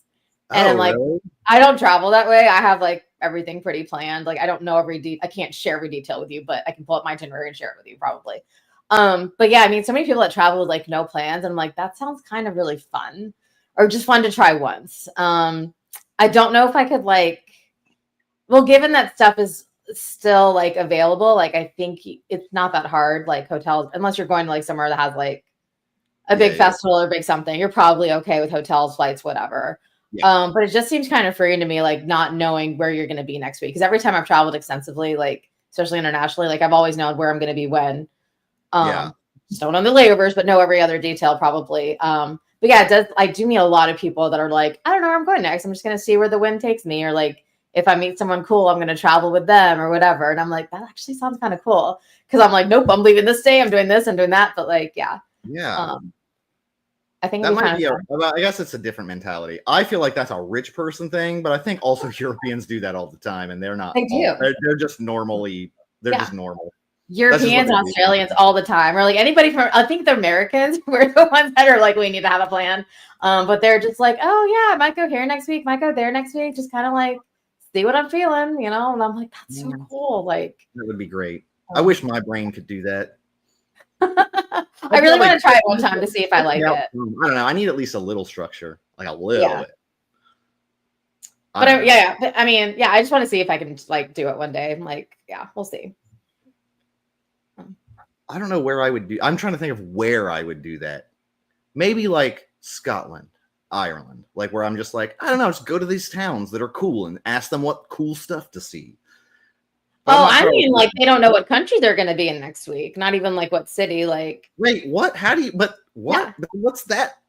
And I'm like, really? I don't travel that way. I have like everything pretty planned. Like I don't know I can't share every detail with you, but I can pull up my itinerary and share it with you probably. But yeah, I mean, so many people that travel with like no plans. And I'm like, that sounds kind of really fun or just fun to try once. I don't know if I could like, well, given that stuff is still like available, like I think it's not that hard, like hotels, unless you're going to like somewhere that has like a big festival or big something, you're probably okay with hotels, flights, whatever. Yeah. But it just seems kind of freeing to me, like not knowing where you're going to be next week. Because every time I've traveled extensively, like especially internationally, like I've always known where I'm going to be when. Just don't know the layovers, but know every other detail probably. But yeah, it does. I do meet a lot of people that are like, I don't know where I'm going next. I'm just going to see where the wind takes me, or like if I meet someone cool, I'm going to travel with them or whatever. And I'm like, that actually sounds kind of cool. Because I'm like, nope, I'm leaving this day. I'm doing this. I'm doing that. But like, yeah. I think
that might be I guess it's a different mentality. I feel like that's a rich person thing, but I think also Europeans do that all the time, and they're not.
They do.
They're just normally. They're just normal.
Europeans and Australians all the time, or like anybody from. I think the Americans were the ones that are like, we need to have a plan. But they're just like, oh yeah, I might go here next week, might go there next week, just kind of like see what I'm feeling, And I'm like, that's so cool. Like
that would be great. I wish my brain could do that.
I really want to try it one time to see if I like it. I
don't know. I need at least a little structure, like a little bit.
But I mean, I just want to see if I can like do it one day. I'm like, we'll see.
I don't know where I would do. I'm trying to think of where I would do that. Maybe like Scotland. Ireland, like where I'm just like, I don't know, just go to these towns that are cool and ask them what cool stuff to see.
Oh, I mean, like they don't know what country they're going to be in next week. Not even like what city. Like,
wait, what? How do you? But what?
Yeah.
What's that?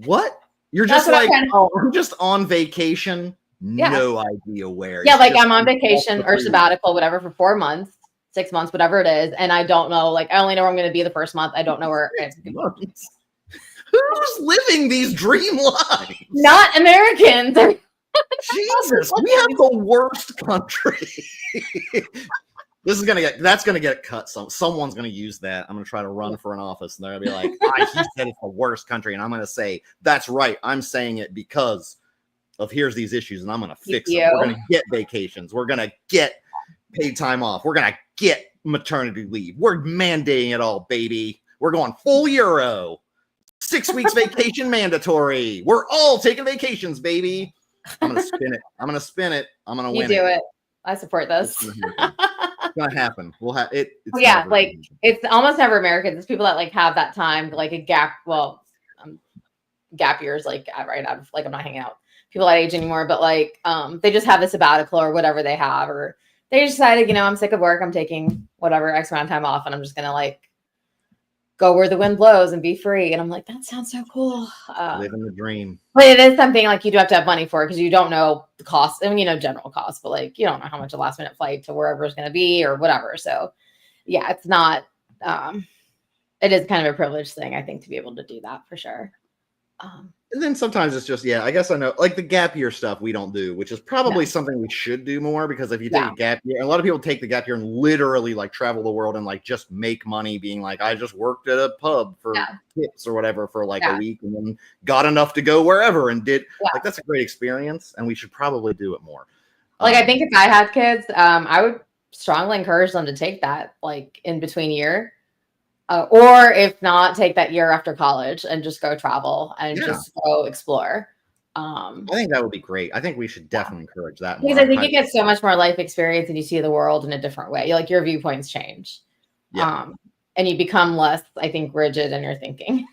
What? You're just like, oh, I'm just on vacation.
Yeah.
No idea where.
Yeah, like I'm on vacation or sabbatical, whatever, for 4 months, 6 months, whatever it is, and I don't know. Like, I only know where I'm going to be the first month. I don't know where.
Who's living these dream lives?
Not Americans.
Jesus, we have the worst country. That's gonna get cut. Someone's gonna use that. I'm gonna try to run for an office, and they're gonna be like, he said it's the worst country, and I'm gonna say that's right. I'm saying it because of here's these issues, and I'm gonna fix them. We're gonna get vacations. We're gonna get paid time off. We're gonna get maternity leave. We're mandating it all, baby. We're going full Euro. 6 weeks vacation mandatory. We're all taking vacations, baby. I'm gonna spin it. I'm gonna win.
You do it. I support this.
It's gonna happen. We'll have it.
Yeah, like it's almost never Americans. It's people that like have that time, like a gap. Well, gap years, like right out of like I'm not hanging out people that age anymore, but like they just have a sabbatical or whatever they have, or they decided, I'm sick of work. I'm taking whatever X amount of time off, and I'm just gonna like go where the wind blows and be free. And I'm like, that sounds so cool.
Living the dream.
But it is something like you do have to have money for, because you don't know the cost. I mean, general cost, but like you don't know how much a last minute flight to wherever it's going to be or whatever. So yeah, it's not. It is kind of a privileged thing, I think, to be able to do that for sure.
And then sometimes it's just, I guess I know, like the gap year stuff we don't do, which is probably something we should do more, because if you take a gap year, a lot of people take the gap year and literally like travel the world and like just make money being like, I just worked at a pub for tips or whatever for like a week and then got enough to go wherever and did like, that's a great experience and we should probably do it more.
Like, I think if I had kids, I would strongly encourage them to take that like in between year. Or if not, take that year after college and just go travel and just go explore.
I think that would be great. I think we should definitely encourage that more.
Because I think you get so much more life experience and you see the world in a different way. Like your viewpoints change. And you become less, I think, rigid in your thinking.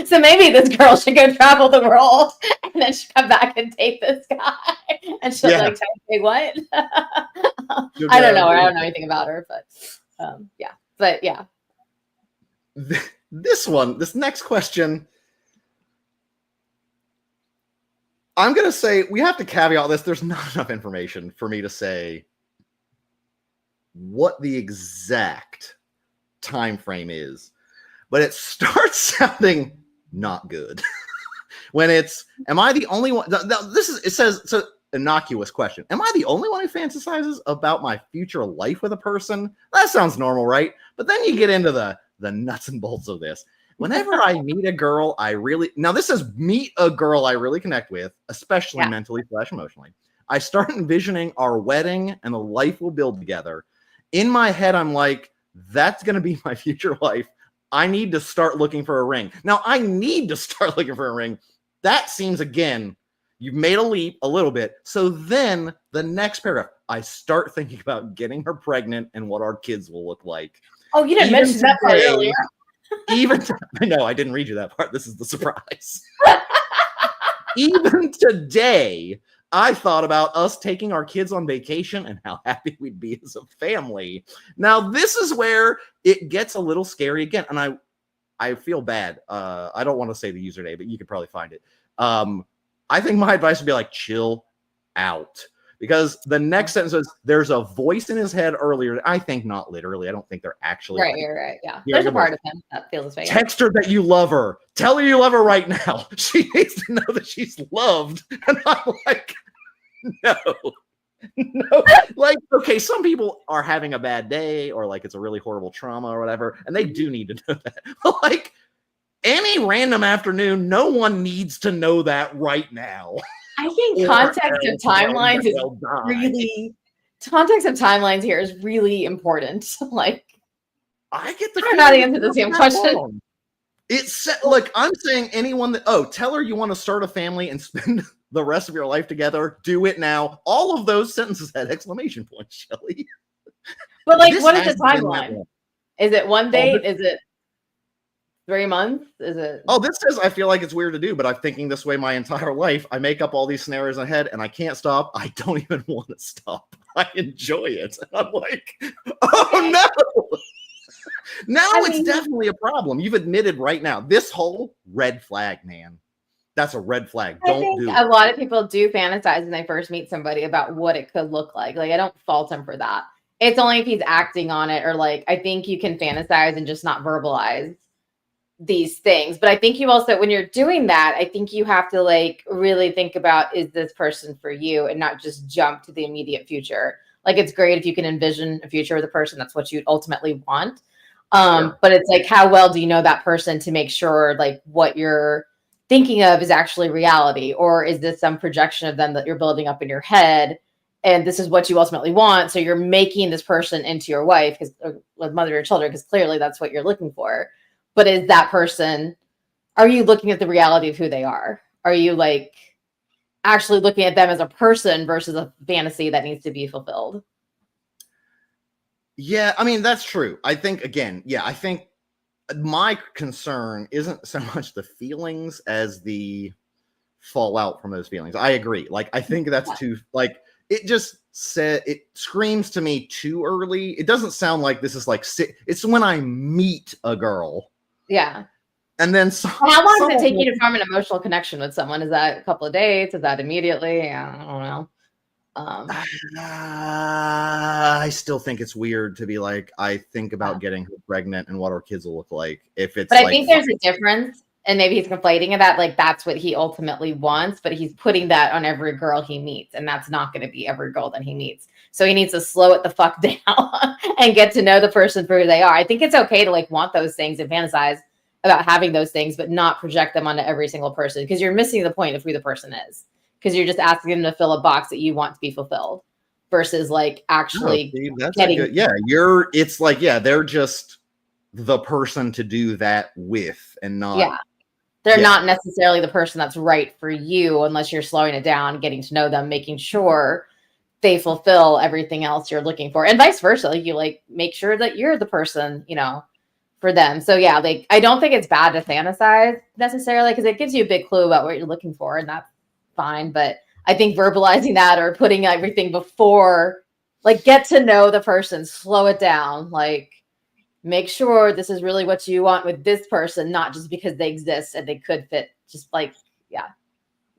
So maybe this girl should go travel the world and then she'll come back and date this guy. And she'll like tell me, what? I don't know her. I don't know anything about her, but But yeah.
This next question, I'm going to say we have to caveat this. There's not enough information for me to say what the exact time frame is, but it starts sounding not good when it's, am I the only one? It says, so innocuous question. Am I the only one who fantasizes about my future life with a person? That sounds normal, right? But then you get into the nuts and bolts of this. Whenever I meet a girl, this is meet a girl I really connect with, especially mentally / emotionally. I start envisioning our wedding and the life we'll build together. In my head, I'm like, that's going to be my future life. I need to start looking for a ring. Now, I need to start looking for a ring. That seems, again, you've made a leap a little bit. So then the next paragraph, I start thinking about getting her pregnant and what our kids will look like.
Oh, you didn't mention that part earlier.
No, I didn't read you that part. This is the surprise. Even today, I thought about us taking our kids on vacation and how happy we'd be as a family. Now, this is where it gets a little scary again. And I feel bad. I don't want to say the username, but you could probably find it. I think my advice would be like, chill out. Because the next sentence says, there's a voice in his head earlier. I think not literally. I don't think they're actually.
Right, you're right. Yeah. There's a part of him that feels this way.
Text her that you love her. Tell her you love her right now. She needs to know that she's loved. And I'm like, no. Like, okay, some people are having a bad day or like it's a really horrible trauma or whatever. And they do need to know that. But like any random afternoon, no one needs to know that right now.
I think context of timelines is here is really important. Like,
I get the.
I'm not answering the same question.
It's look, I'm saying anyone that tell her you want to start a family and spend the rest of your life together. Do it now. All of those sentences had exclamation points, Shelly.
But like, what is the timeline? Is it one date? Is it 3 months? Is it?
Oh, this says I feel like it's weird to do, but I'm thinking this way my entire life. I make up all these scenarios in my head and I can't stop. I don't even want to stop. I enjoy it. I'm like, oh no. Now it's definitely a problem. You've admitted right now. This whole red flag, man. That's a red flag. Don't do it.
A lot of people do fantasize when they first meet somebody about what it could look like. Like, I don't fault him for that. It's only if he's acting on it, or like, I think you can fantasize and just not verbalize these things. But I think you also, when you're doing that, I think you have to like really think about, is this person for you, and not just jump to the immediate future. Like, it's great if you can envision a future with a person. That's what you'd ultimately want. Sure. But it's like, how well do you know that person to make sure like what you're thinking of is actually reality, or is this some projection of them that you're building up in your head, and this is what you ultimately want, so you're making this person into your wife, because mother of your children, because clearly that's what you're looking for. But is that person, are you looking at the reality of who they are? Are you like actually looking at them as a person versus a fantasy that needs to be fulfilled?
Yeah, I mean, that's true. I think, again, I think my concern isn't so much the feelings as the fallout from those feelings. I agree. Like, I think that's too, like, it screams to me too early. It doesn't sound like this is like, it's when I meet a girl.
Yeah.
And then
how long does it take you to form an emotional connection with someone? Is that a couple of days? Is that immediately? I don't know.
I still think it's weird to be like, I think about getting her pregnant and what our kids will look like. But
I think there's a difference, and maybe he's conflating it, that like that's what he ultimately wants, but he's putting that on every girl he meets, and that's not going to be every girl that he meets. So he needs to slow it the fuck down and get to know the person for who they are. I think it's okay to like want those things and fantasize about having those things, but not project them onto every single person, because you're missing the point of who the person is. Because you're just asking them to fill a box that you want to be fulfilled, versus like actually getting.
It's like, they're just the person to do that with, and not.
They're not necessarily the person that's right for you, unless you're slowing it down, getting to know them, making sure they fulfill everything else you're looking for, and vice versa. Like, you like make sure that you're the person, for them. So like, I don't think it's bad to fantasize necessarily, because it gives you a big clue about what you're looking for, and that's fine. But I think verbalizing that, or putting everything before, like, get to know the person, slow it down, like make sure this is really what you want with this person, not just because they exist and they could fit, just like,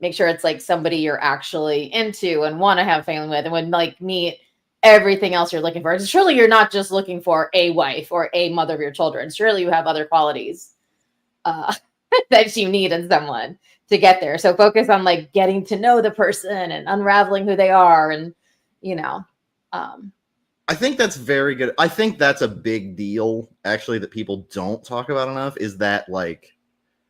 make sure it's like somebody you're actually into and want to have family with, and when like meet everything else you're looking for. Surely you're not just looking for a wife or a mother of your children. Surely you have other qualities that you need in someone to get there. So focus on like getting to know the person and unraveling who they are. And,
I think that's very good. I think that's a big deal, actually, that people don't talk about enough, is that like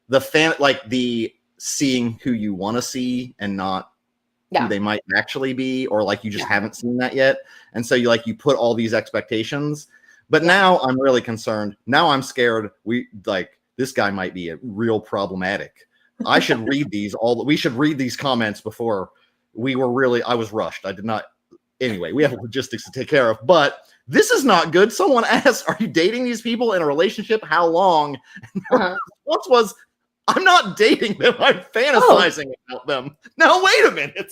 the seeing who you want to see and not who they might actually be, or like you just haven't seen that yet. And so you put all these expectations, but now I'm really concerned. Now I'm scared. This guy might be a real problematic. I should read we should read these comments before I was rushed. I did not. Anyway, we have logistics to take care of, but this is not good. Someone asked, are you dating these people in a relationship? How long? What was, I'm not dating them. I'm fantasizing about them. Now, wait a minute.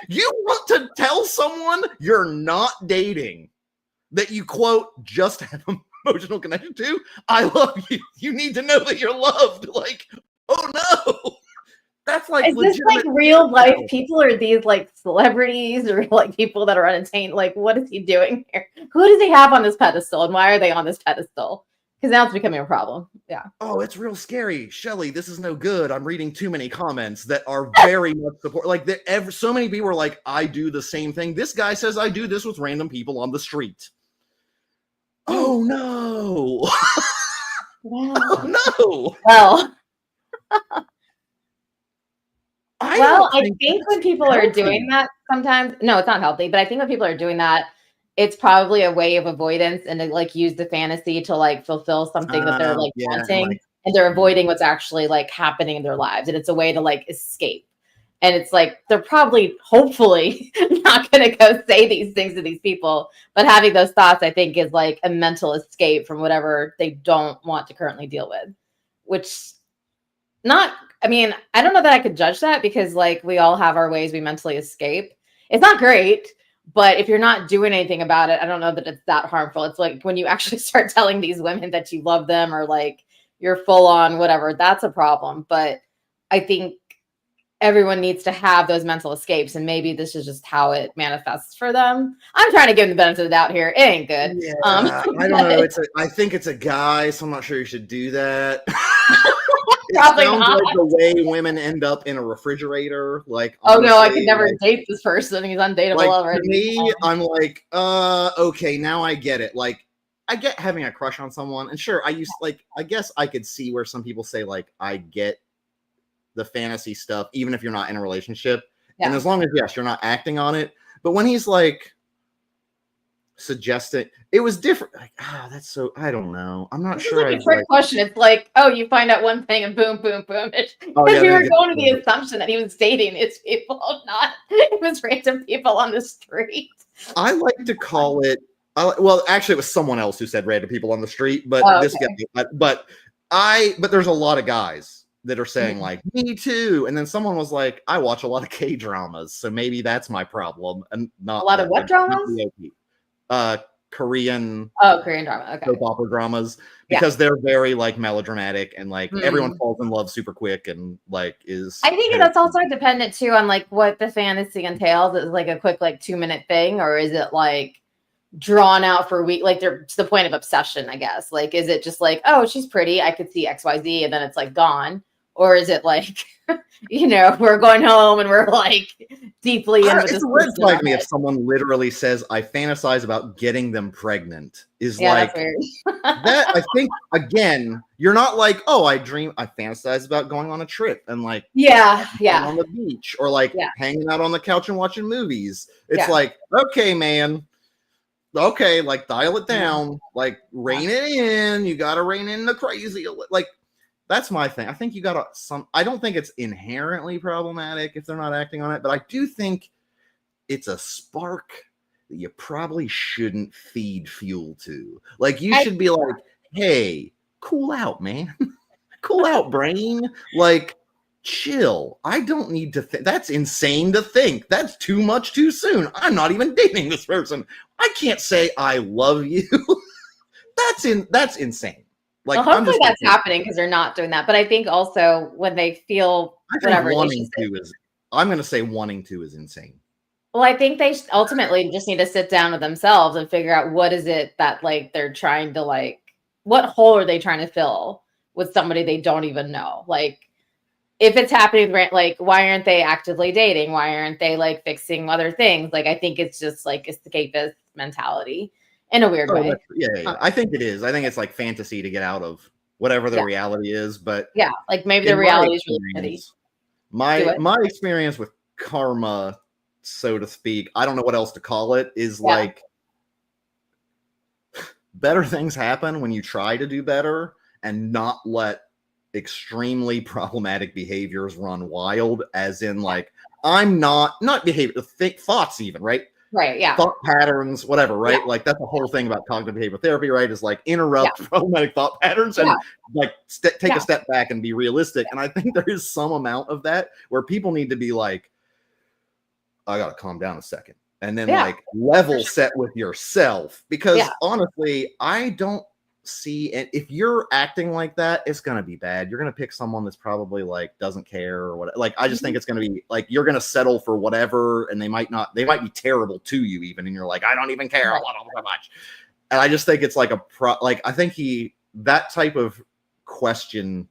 You want to tell someone you're not dating that you, quote, just have emotional connection to? I love you. You need to know that you're loved. Like, oh no. That's like,
is this like real life people, or these like celebrities, or like people that are unattained? Like, what is he doing here? Who does he have on this pedestal, and why are they on this pedestal? Because now it's becoming a problem. Yeah.
Oh, it's real scary. Shelly, this is no good. I'm reading too many comments that are very much support. Like, so many people are like, I do the same thing. This guy says I do this with random people on the street. Oh no.
Wow.
Oh no.
Well. I think when people are doing that, sometimes, no, it's not healthy, but I think when people are doing that, it's probably a way of avoidance, and to like use the fantasy to like fulfill something that they're like wanting, and they're avoiding what's actually like happening in their lives. And it's a way to like escape. And it's like, they're probably, hopefully, not going to go say these things to these people. But having those thoughts, I think, is like a mental escape from whatever they don't want to currently deal with. Which, I mean, I don't know that I could judge that, because like we all have our ways we mentally escape. It's not great, but if you're not doing anything about it, I don't know that it's that harmful. It's like when you actually start telling these women that you love them, or like you're full on whatever, that's a problem. But I think everyone needs to have those mental escapes, and maybe this is just how it manifests for them. I'm trying to give them the benefit of the doubt here. It ain't good.
Yeah, I don't know. I think it's a guy, so I'm not sure you should do that.
Probably not.
Like the way women end up in a refrigerator. Like,
oh no, I could never date this person. He's undateable
like,
already.
To me, I'm like, okay, now I get it. Like, I get having a crush on someone, and sure, I guess I could see where some people say, like, I get the fantasy stuff, even if you're not in a relationship. Yeah. And as long as, yes, you're not acting on it. But when he's like suggesting, it was different. Like, that's so, I don't know. I'm not sure.
It's like a trick question. It's like, oh, you find out one thing and boom, boom, boom. If we were going to the assumption that he was dating his people, not it was random people on the street.
I like to call it, well, actually, it was someone else who said random people on the street, but this guy, but there's a lot of guys that are saying like, me too. And then someone was like, I watch a lot of K-dramas, so maybe that's my problem. And not
a lot of what dramas?
Korean
drama, okay.
Soap opera dramas, because they're very like melodramatic, and like everyone falls in love super quick, and like
I think that's also dependent too on like what the fantasy entails. Is it like a quick like 2-minute thing, or is it like drawn out for a week, like they're to the point of obsession, I guess? Like, is it just like, oh, she's pretty, I could see XYZ, and then it's like gone? Or is it like, we're going home and we're like deeply in with this?
It's a red flag to me if someone literally says, I fantasize about getting them pregnant. Like, that, I think, again, you're not like, oh, I fantasize about going on a trip and like, on the beach, or like hanging out on the couch and watching movies. It's like, okay, man. Okay, like dial it down, like rein it in. You got to rein in the crazy. Like, that's my thing. I think you got I don't think it's inherently problematic if they're not acting on it, but I do think it's a spark that you probably shouldn't feed fuel to. Like, you should be like, hey, cool out, man. Cool out, brain. Like, chill. I don't need to think. That's insane to think. That's too much too soon. I'm not even dating this person. I can't say I love you. That's insane. Like,
well, hopefully that's happening because they're not doing that. But I think also when they feel whatever,
wanting to is insane.
Well, I think they ultimately just need to sit down with themselves and figure out what is it that like they're trying to like, what hole are they trying to fill with somebody they don't even know? Like, if it's happening, like, why aren't they actively dating? Why aren't they like fixing other things? Like, I think it's just like escapist mentality. In a weird way.
Yeah. I think it is. I think it's like fantasy to get out of whatever the reality is. But
like maybe the reality is really
shitty. My experience with karma, so to speak, I don't know what else to call it, is like better things happen when you try to do better and not let extremely problematic behaviors run wild, as in like, I'm not behavior, thoughts even, right?
Right, yeah.
Thought patterns, whatever, right? Yeah. Like, that's the whole thing about cognitive behavioral therapy, right? Is like interrupt problematic thought patterns and like take a step back and be realistic. And I think there is some amount of that where people need to be like, I gotta calm down a second. And then like level set with yourself. Because honestly, I don't see, and if you're acting like that, it's gonna be bad. You're gonna pick someone that's probably like doesn't care or what. Like, I just think it's gonna be like, you're gonna settle for whatever, and they might be terrible to you even, and you're like, I don't even care, I love them so much. And I just think it's like I think that type of question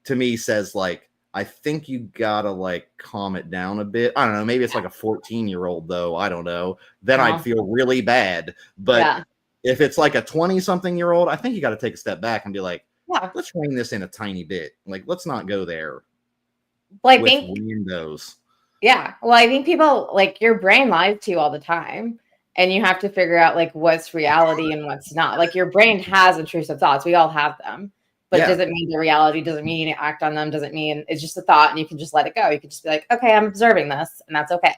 to me says like, I think you gotta like calm it down a bit. I don't know, maybe it's like a 14-year-old though, I don't know, then I'd feel really bad. But if it's like a 20-something-year-old, I think you got to take a step back and be like, let's rein this in a tiny bit. Like, let's not go there.
Well, I think
windows.
Yeah. Well, I think people, like, your brain lies to you all the time, and you have to figure out like what's reality and what's not. Like, your brain has intrusive thoughts. We all have them. But it doesn't mean the reality, doesn't mean you act on them, doesn't mean it's just a thought and you can just let it go. You can just be like, okay, I'm observing this and that's okay.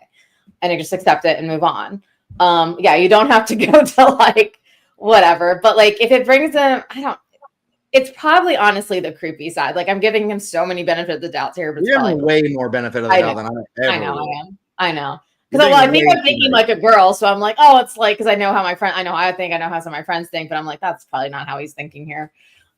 And you just accept it and move on. Yeah, you don't have to go to like whatever. But like if it brings them, it's probably honestly the creepy side. Like I'm giving him so many benefits of the doubt here, but
you're giving way more benefit of the doubt than I ever will.
I know. Because I think I'm thinking like a girl, so I'm like, oh, it's like because I know how I think, I know how some of my friends think, but I'm like, that's probably not how he's thinking here.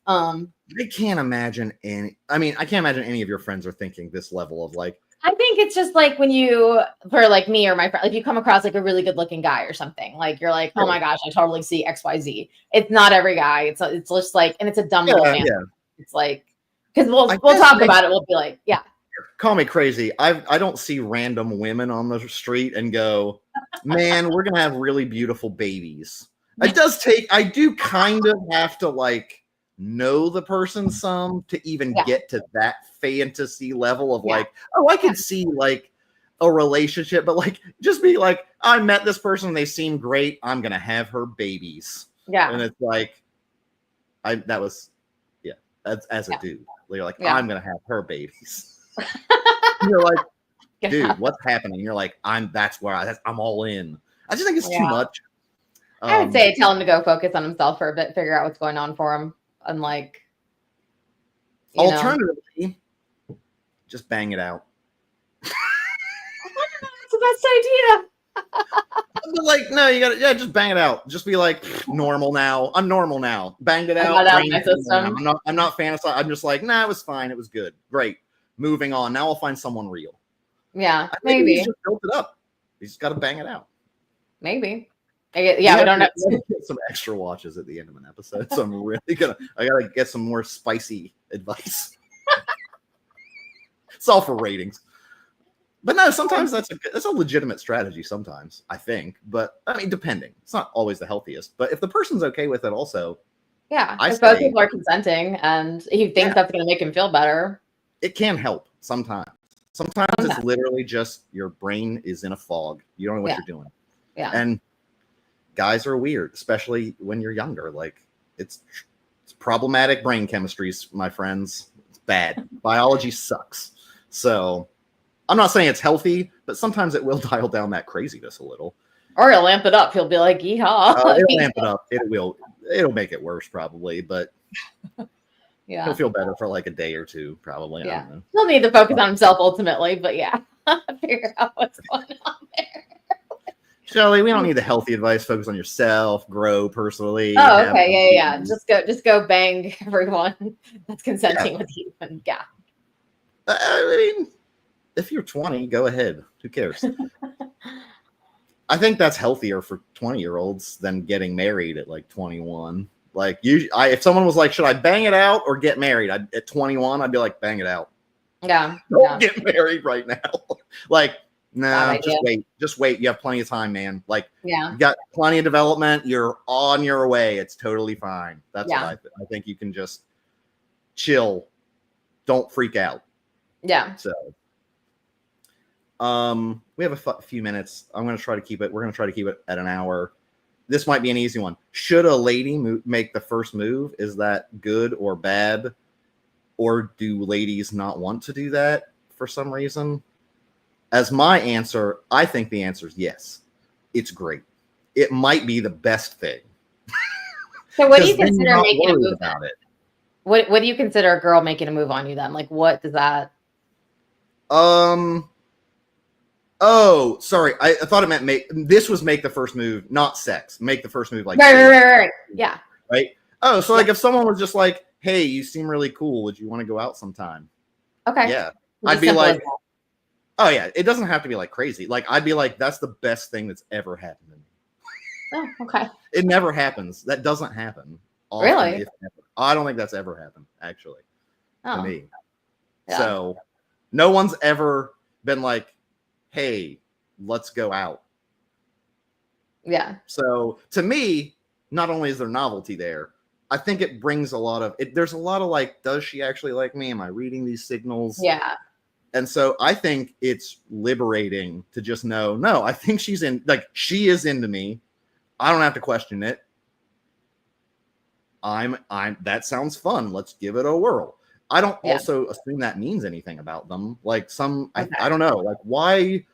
I can't imagine any of your friends are thinking this level of like.
I think it's just like when you, for like me or my friend, like you come across like a really good looking guy or something, like you're like, oh my gosh, I totally see XYZ. It's not every guy. It's just like, and it's a dumb little family. It's like, because we'll talk about it. We'll be like, yeah.
Call me crazy. I don't see random women on the street and go, man, we're gonna have really beautiful babies. I do kind of have to like know the person some to even get to that fantasy level of like, oh, I can see like a relationship, but like just be like, I met this person, they seem great, I'm gonna have her babies. Yeah. And it's like as a dude, you're like, I'm gonna have her babies. You're like, dude, what's happening? You're like, I'm all in. I just think it's too much.
I would say tell him to go focus on himself for a bit, figure out what's going on for him. And like,
alternatively, just bang it out.
That's the best idea.
But like, no, you gotta, just bang it out. Just be like, normal now. I'm normal now. Banged it out. I'm not fantasizing. I'm just like, nah, it was fine. It was good. Great. Moving on. Now I'll find someone real.
Yeah, maybe.
He's just built it up. He's just got to bang it out.
Maybe. I don't know.
Get some extra watches at the end of an episode, so I gotta get some more spicy advice. It's all for ratings, but no, sometimes that's a legitimate strategy. Sometimes I think, but I mean, depending, it's not always the healthiest. But if the person's okay with it, also,
if both people are consenting and he thinks that's going to make him feel better,
it can help sometimes. Sometimes it's literally just your brain is in a fog. You don't know what you're doing. Yeah, and guys are weird, especially when you're younger. Like it's problematic brain chemistry, my friends. It's bad. Biology sucks. So I'm not saying it's healthy, but sometimes it will dial down that craziness a little.
Or he'll amp it up. He'll be like, yeehaw.
It'll amp it up. It'll make it worse probably, but he'll feel better for like a day or two, probably.
Yeah. He'll need to focus on himself ultimately, but figure out what's going on there.
Shelly, we don't need the healthy advice. Focus on yourself, grow personally.
Oh, okay. Yeah. Just go bang everyone that's consenting with you. And
I mean, if you're 20, go ahead. Who cares? I think that's healthier for 20-year-olds than getting married at like 21. Like if someone was like, should I bang it out or get married? At 21, I'd be like, bang it out.
Yeah.
Don't get married right now. Like, no, just wait. You have plenty of time, man. Like, you got plenty of development. You're on your way. It's totally fine. That's what I think. You can just chill. Don't freak out.
Yeah.
So, we have a few minutes. We're going to try to keep it at an hour. This might be an easy one. Should a lady make the first move? Is that good or bad? Or do ladies not want to do that for some reason? As my answer, I think the answer is yes. It's great. It might be the best thing.
So what do you consider making a move about it? What do you consider a girl making a move on you then? Like what does that?
Oh, sorry. I thought it meant make the first move, not sex. Make the first move like
right. Yeah.
Right? Oh, so like if someone was just like, hey, you seem really cool. Would you want to go out sometime?
Okay.
Yeah. I'd be like, oh yeah, it doesn't have to be like crazy. Like I'd be like, that's the best thing that's ever happened to me.
Oh, okay.
It never happens. That doesn't happen. Often,
really?
I don't think that's ever happened, actually. To me. Yeah. So no one's ever been like, hey, let's go out.
Yeah.
So to me, not only is there novelty there, I think it brings a lot of it. There's a lot of like, does she actually like me? Am I reading these signals?
Yeah.
And so I think it's liberating to just know, no, I think she is into me. I don't have to question it. I'm that sounds fun. Let's give it a whirl. I don't also assume that means anything about them. Like I don't know. Like, why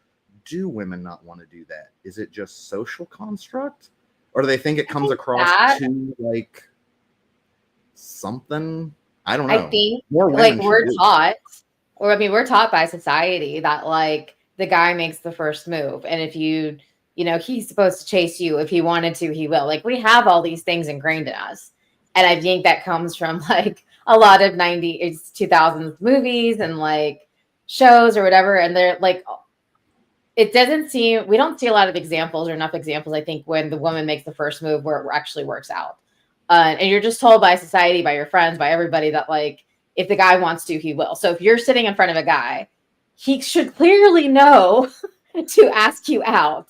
do women not want to do that? Is it just social construct? Or do they think it comes across too like something? I don't know.
I think like we're taught, or I mean, we're taught by society that like the guy makes the first move. And if you know, he's supposed to chase you. If he wanted to, he will. Like we have all these things ingrained in us. And I think that comes from like a lot of 90s, 2000s movies and like shows or whatever. And they're like, it doesn't seem, we don't see a lot of examples or enough examples, I think, when the woman makes the first move where it actually works out. And you're just told by society, by your friends, by everybody that like, if the guy wants to, he will. So if you're sitting in front of a guy, he should clearly know to ask you out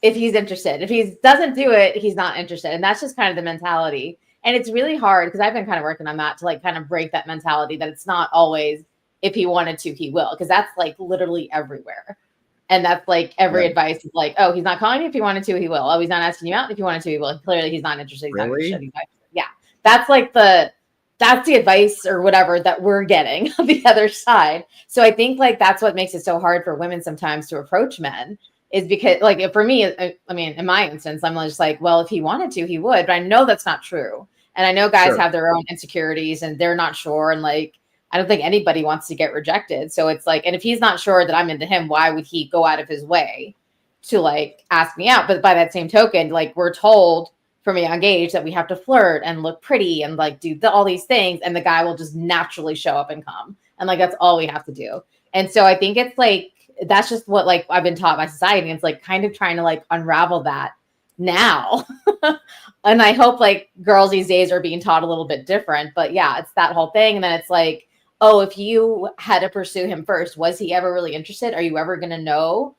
if he's interested. If he doesn't do it, he's not interested. And that's just kind of the mentality. And it's really hard because I've been kind of working on that to like kind of break that mentality that it's not always if he wanted to, he will. Because that's like literally everywhere. And that's like every advice is like, oh, he's not calling you if he wanted to, he will. Oh, he's not asking you out if he wanted to, he will. Clearly he's not interested. He's not interested. Yeah. That's like that's the advice or whatever that we're getting on the other side. So I think like that's what makes it so hard for women sometimes to approach men is because like for me, I mean, in my instance, I'm just like, well, if he wanted to, he would, but I know that's not true. And I know guys have their own insecurities and they're not sure. And like, I don't think anybody wants to get rejected. So it's like, and if he's not sure that I'm into him, why would he go out of his way to like ask me out? But by that same token, like we're told from a young age that we have to flirt and look pretty and like do all these things. And the guy will just naturally show up and come. And like, that's all we have to do. And so I think it's like, that's just what like I've been taught by society. And it's like kind of trying to like unravel that now. And I hope like girls these days are being taught a little bit different, but yeah, it's that whole thing. And then it's like, oh, if you had to pursue him first, was he ever really interested? Are you ever going to know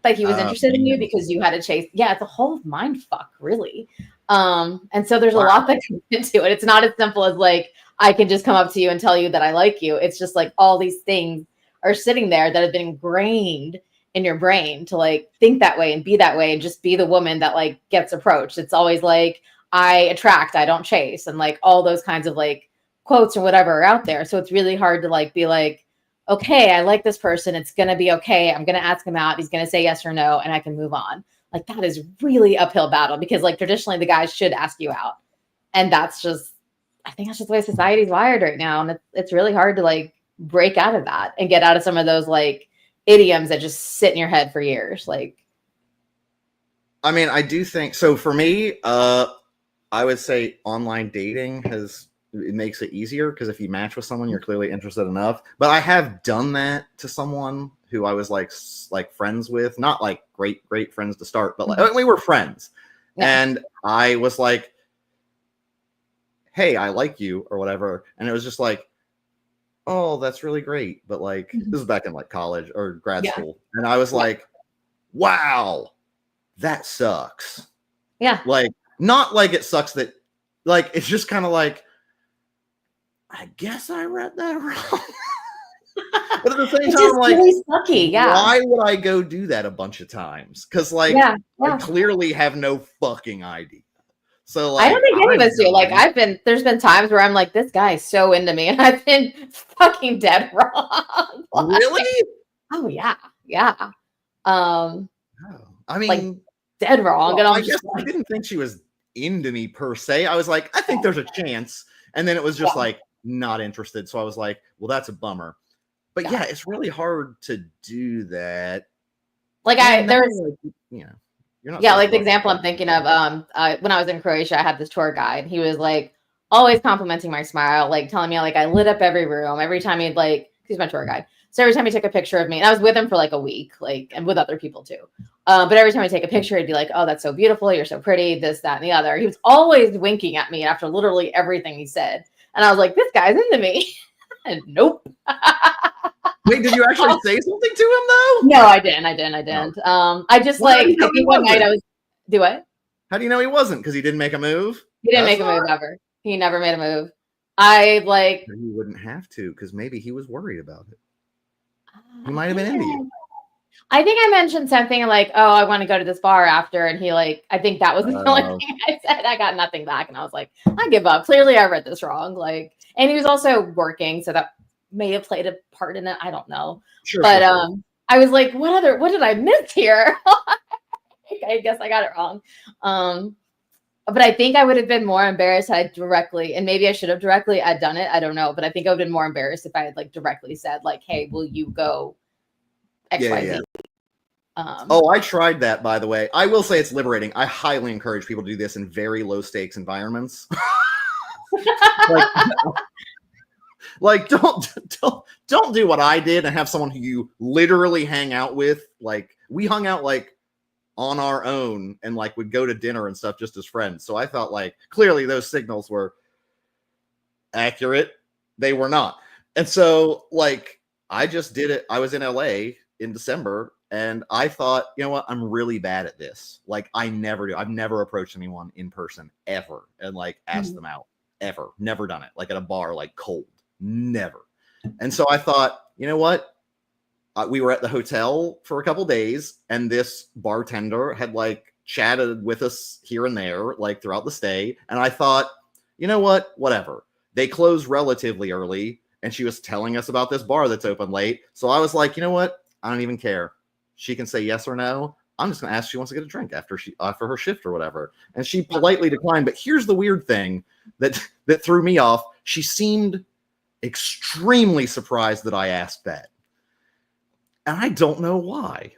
that he was interested in you because you had to chase? Yeah, it's a whole mind fuck, really. And so there's a lot that comes into it. It's not as simple as like, I can just come up to you and tell you that I like you. It's just like all these things are sitting there that have been ingrained in your brain to like think that way and be that way and just be the woman that like gets approached. It's always like, I attract, I don't chase. And like all those kinds of like quotes or whatever are out there. So it's really hard to like be like, okay, I like this person. It's going to be okay. I'm going to ask him out. He's going to say yes or no, and I can move on. Like that is really uphill battle because like traditionally the guys should ask you out. And that's just, I think that's just the way society's wired right now. And it's really hard to like break out of that and get out of some of those like idioms that just sit in your head for years. Like,
I mean, I do think so. For me, I would say online dating it makes it easier because if you match with someone, you're clearly interested enough. But I have done that to someone who I was like friends with, not like great friends to start, but like we were friends. Yeah. And I was like, hey, I like you or whatever. And it was just like, oh, that's really great. But like, this is back in like college or grad school. And I was like, wow, that sucks.
Yeah.
Like, not like it sucks that, like, it's just kind of like, I guess I read that wrong. But at the same time, I'm like,
really sucky. Yeah.
Why would I go do that a bunch of times? Because like, I clearly have no fucking idea. So like,
I don't think any of us do. Like there's been times where I'm like, this guy is so into me, and I've been fucking dead wrong. Like,
really?
Oh yeah, yeah.
I mean,
like dead wrong.
Well,
and
I guess I didn't think she was into me per se. I was like, I think there's a chance, and then it was just like not interested. So I was like, well, that's a bummer. But yeah, it's really hard to do that.
Like there's,
you know.
Like the example I'm thinking of, when I was in Croatia, I had this tour guide. He was like always complimenting my smile, like telling me like I lit up every room every time he's my tour guide. So every time he took a picture of me, and I was with him for like a week, like, and with other people too. But every time I take a picture, he'd be like, oh, that's so beautiful. You're so pretty, this, that, and the other. He was always winking at me after literally everything he said. And I was like, this guy's into me. And nope.
Wait, did you actually say something to him though?
No, I didn't. No. I just I think one night I was, do what?
How do you know he wasn't? Because he didn't make a move?
He didn't make a move ever. He never made a move. I like.
You wouldn't have to, because maybe he was worried about it. He might have been into you.
I think I mentioned something like, "Oh, I want to go to this bar after," and he like, I think that was the only thing I said. I got nothing back, and I was like, "I give up." Clearly, I read this wrong. Like, and he was also working, so that may have played a part in it. I don't know, but I was like, "What did I miss here?" I guess I got it wrong. But I think I would have been more embarrassed had I directly, and maybe I should have directly had done it. I don't know, but I think I would have been more embarrassed if I had like directly said like, "Hey, will you go XYZ?"
I tried that, by the way. I will say it's liberating. I highly encourage people to do this in very low stakes environments. like don't do what I did and have someone who you literally hang out with. Like we hung out like on our own and like would go to dinner and stuff just as friends. So I thought like clearly those signals were accurate. They were not. And so like I just did it. I was in LA in December and I thought, you know what? I'm really bad at this. Like I never do. I've never approached anyone in person ever and like asked them out ever. Never done it. Like at a bar, like cold. Never. And so I thought, you know what? We were at the hotel for a couple days and this bartender had like chatted with us here and there, like throughout the stay. And I thought, you know what? Whatever. They close relatively early and she was telling us about this bar that's open late. So I was like, you know what? I don't even care. She can say yes or no. I'm just going to ask if she wants to get a drink after her shift or whatever. And she politely declined. But here's the weird thing that threw me off. She seemed extremely surprised that I asked that. And I don't know why.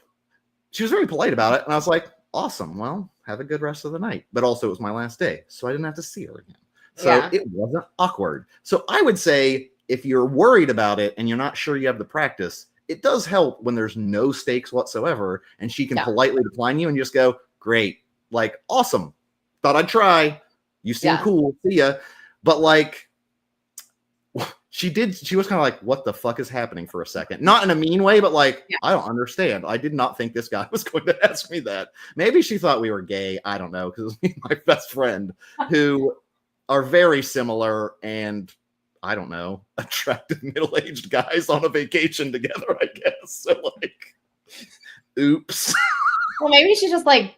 She was very polite about it. And I was like, awesome. Well, have a good rest of the night. But also it was my last day. So I didn't have to see her again. So it wasn't awkward. So I would say if you're worried about it and you're not sure you have the practice, it does help when there's no stakes whatsoever. And she can politely decline you and just go, great. Like, awesome. Thought I'd try. You seem cool. See ya. But like, she was kind of like, what the fuck is happening for a second? Not in a mean way, but like, I don't understand. I did not think this guy was going to ask me that. Maybe she thought we were gay. I don't know. Because it was me and my best friend who are very similar and I don't know, attractive middle-aged guys on a vacation together, I guess. So like, oops.
Well, maybe she's just like,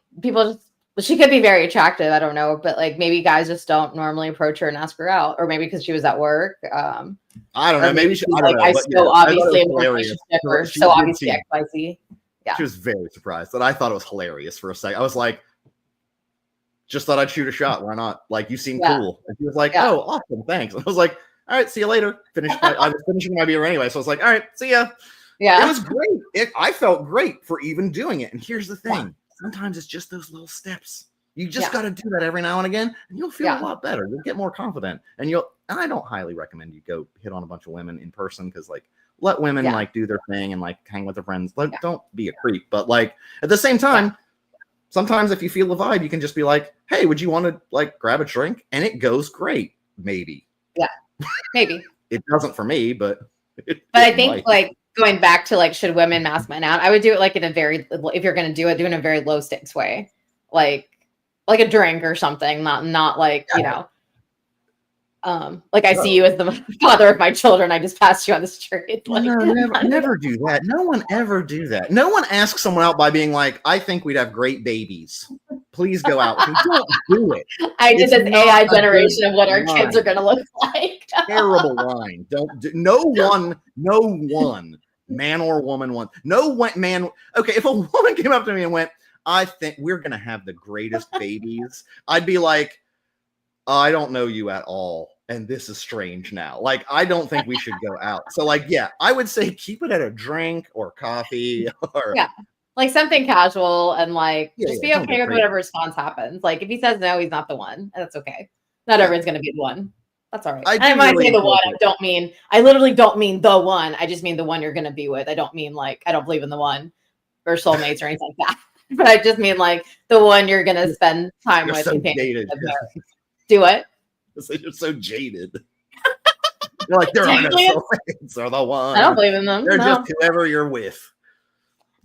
she could be very attractive. I don't know. But like maybe guys just don't normally approach her and ask her out. Or maybe because she was at work.
I don't know. Maybe she, I don't know.
I still obviously am a shipper. So obviously XYZ. Yeah.
She was very surprised. And I thought it was hilarious for a second. I was like, just thought I'd shoot a shot. Why not? Like, you seem cool. And she was like, oh, awesome. Thanks. And I was like, all right, see you later. I was finishing my beer anyway. So I was like, all right, see ya. Yeah. It was great. I felt great for even doing it. And here's the thing. Yeah. Sometimes it's just those little steps. You just got to do that every now and again, and you'll feel a lot better. You'll get more confident, and I don't highly recommend you go hit on a bunch of women in person because, like, let women like do their thing and like hang with their friends. Like, don't be a creep, but like at the same time, sometimes if you feel the vibe, you can just be like, "Hey, would you want to like grab a drink?" And it goes great, maybe.
Yeah, maybe
it doesn't for me, but
I think like. Going back to like, should women mask men out? I would do it like in a very, if you're going to do it in a very low stakes way, like a drink or something, not like, you know, like I see you as the father of my children. I just passed you on the street. Like,
no, never do that. No one ever do that. No one asks someone out by being like, I think we'd have great babies. Please go out. Don't do it.
I did this AI generation of what our kids are going to look like.
Terrible line. No one, man or woman, man. Okay, if a woman came up to me and went, I think we're going to have the greatest babies, I'd be like, I don't know you at all. And this is strange now. Like, I don't think we should go out. So like, yeah, I would say keep it at a drink or coffee or
like something casual and like just be okay with whatever response happens. Like if he says no, he's not the one. That's okay. Not everyone's going to be the one. That's all right. I might say the one. I literally don't mean the one. I just mean the one you're going to be with. I don't mean like, I don't believe in the one or soulmates or anything like that. But I just mean like the one you're going to spend time with.
So jaded.
Do what?
You're so jaded. You're like, there are no soulmates or the one.
I don't believe in them.
They're just whoever you're with.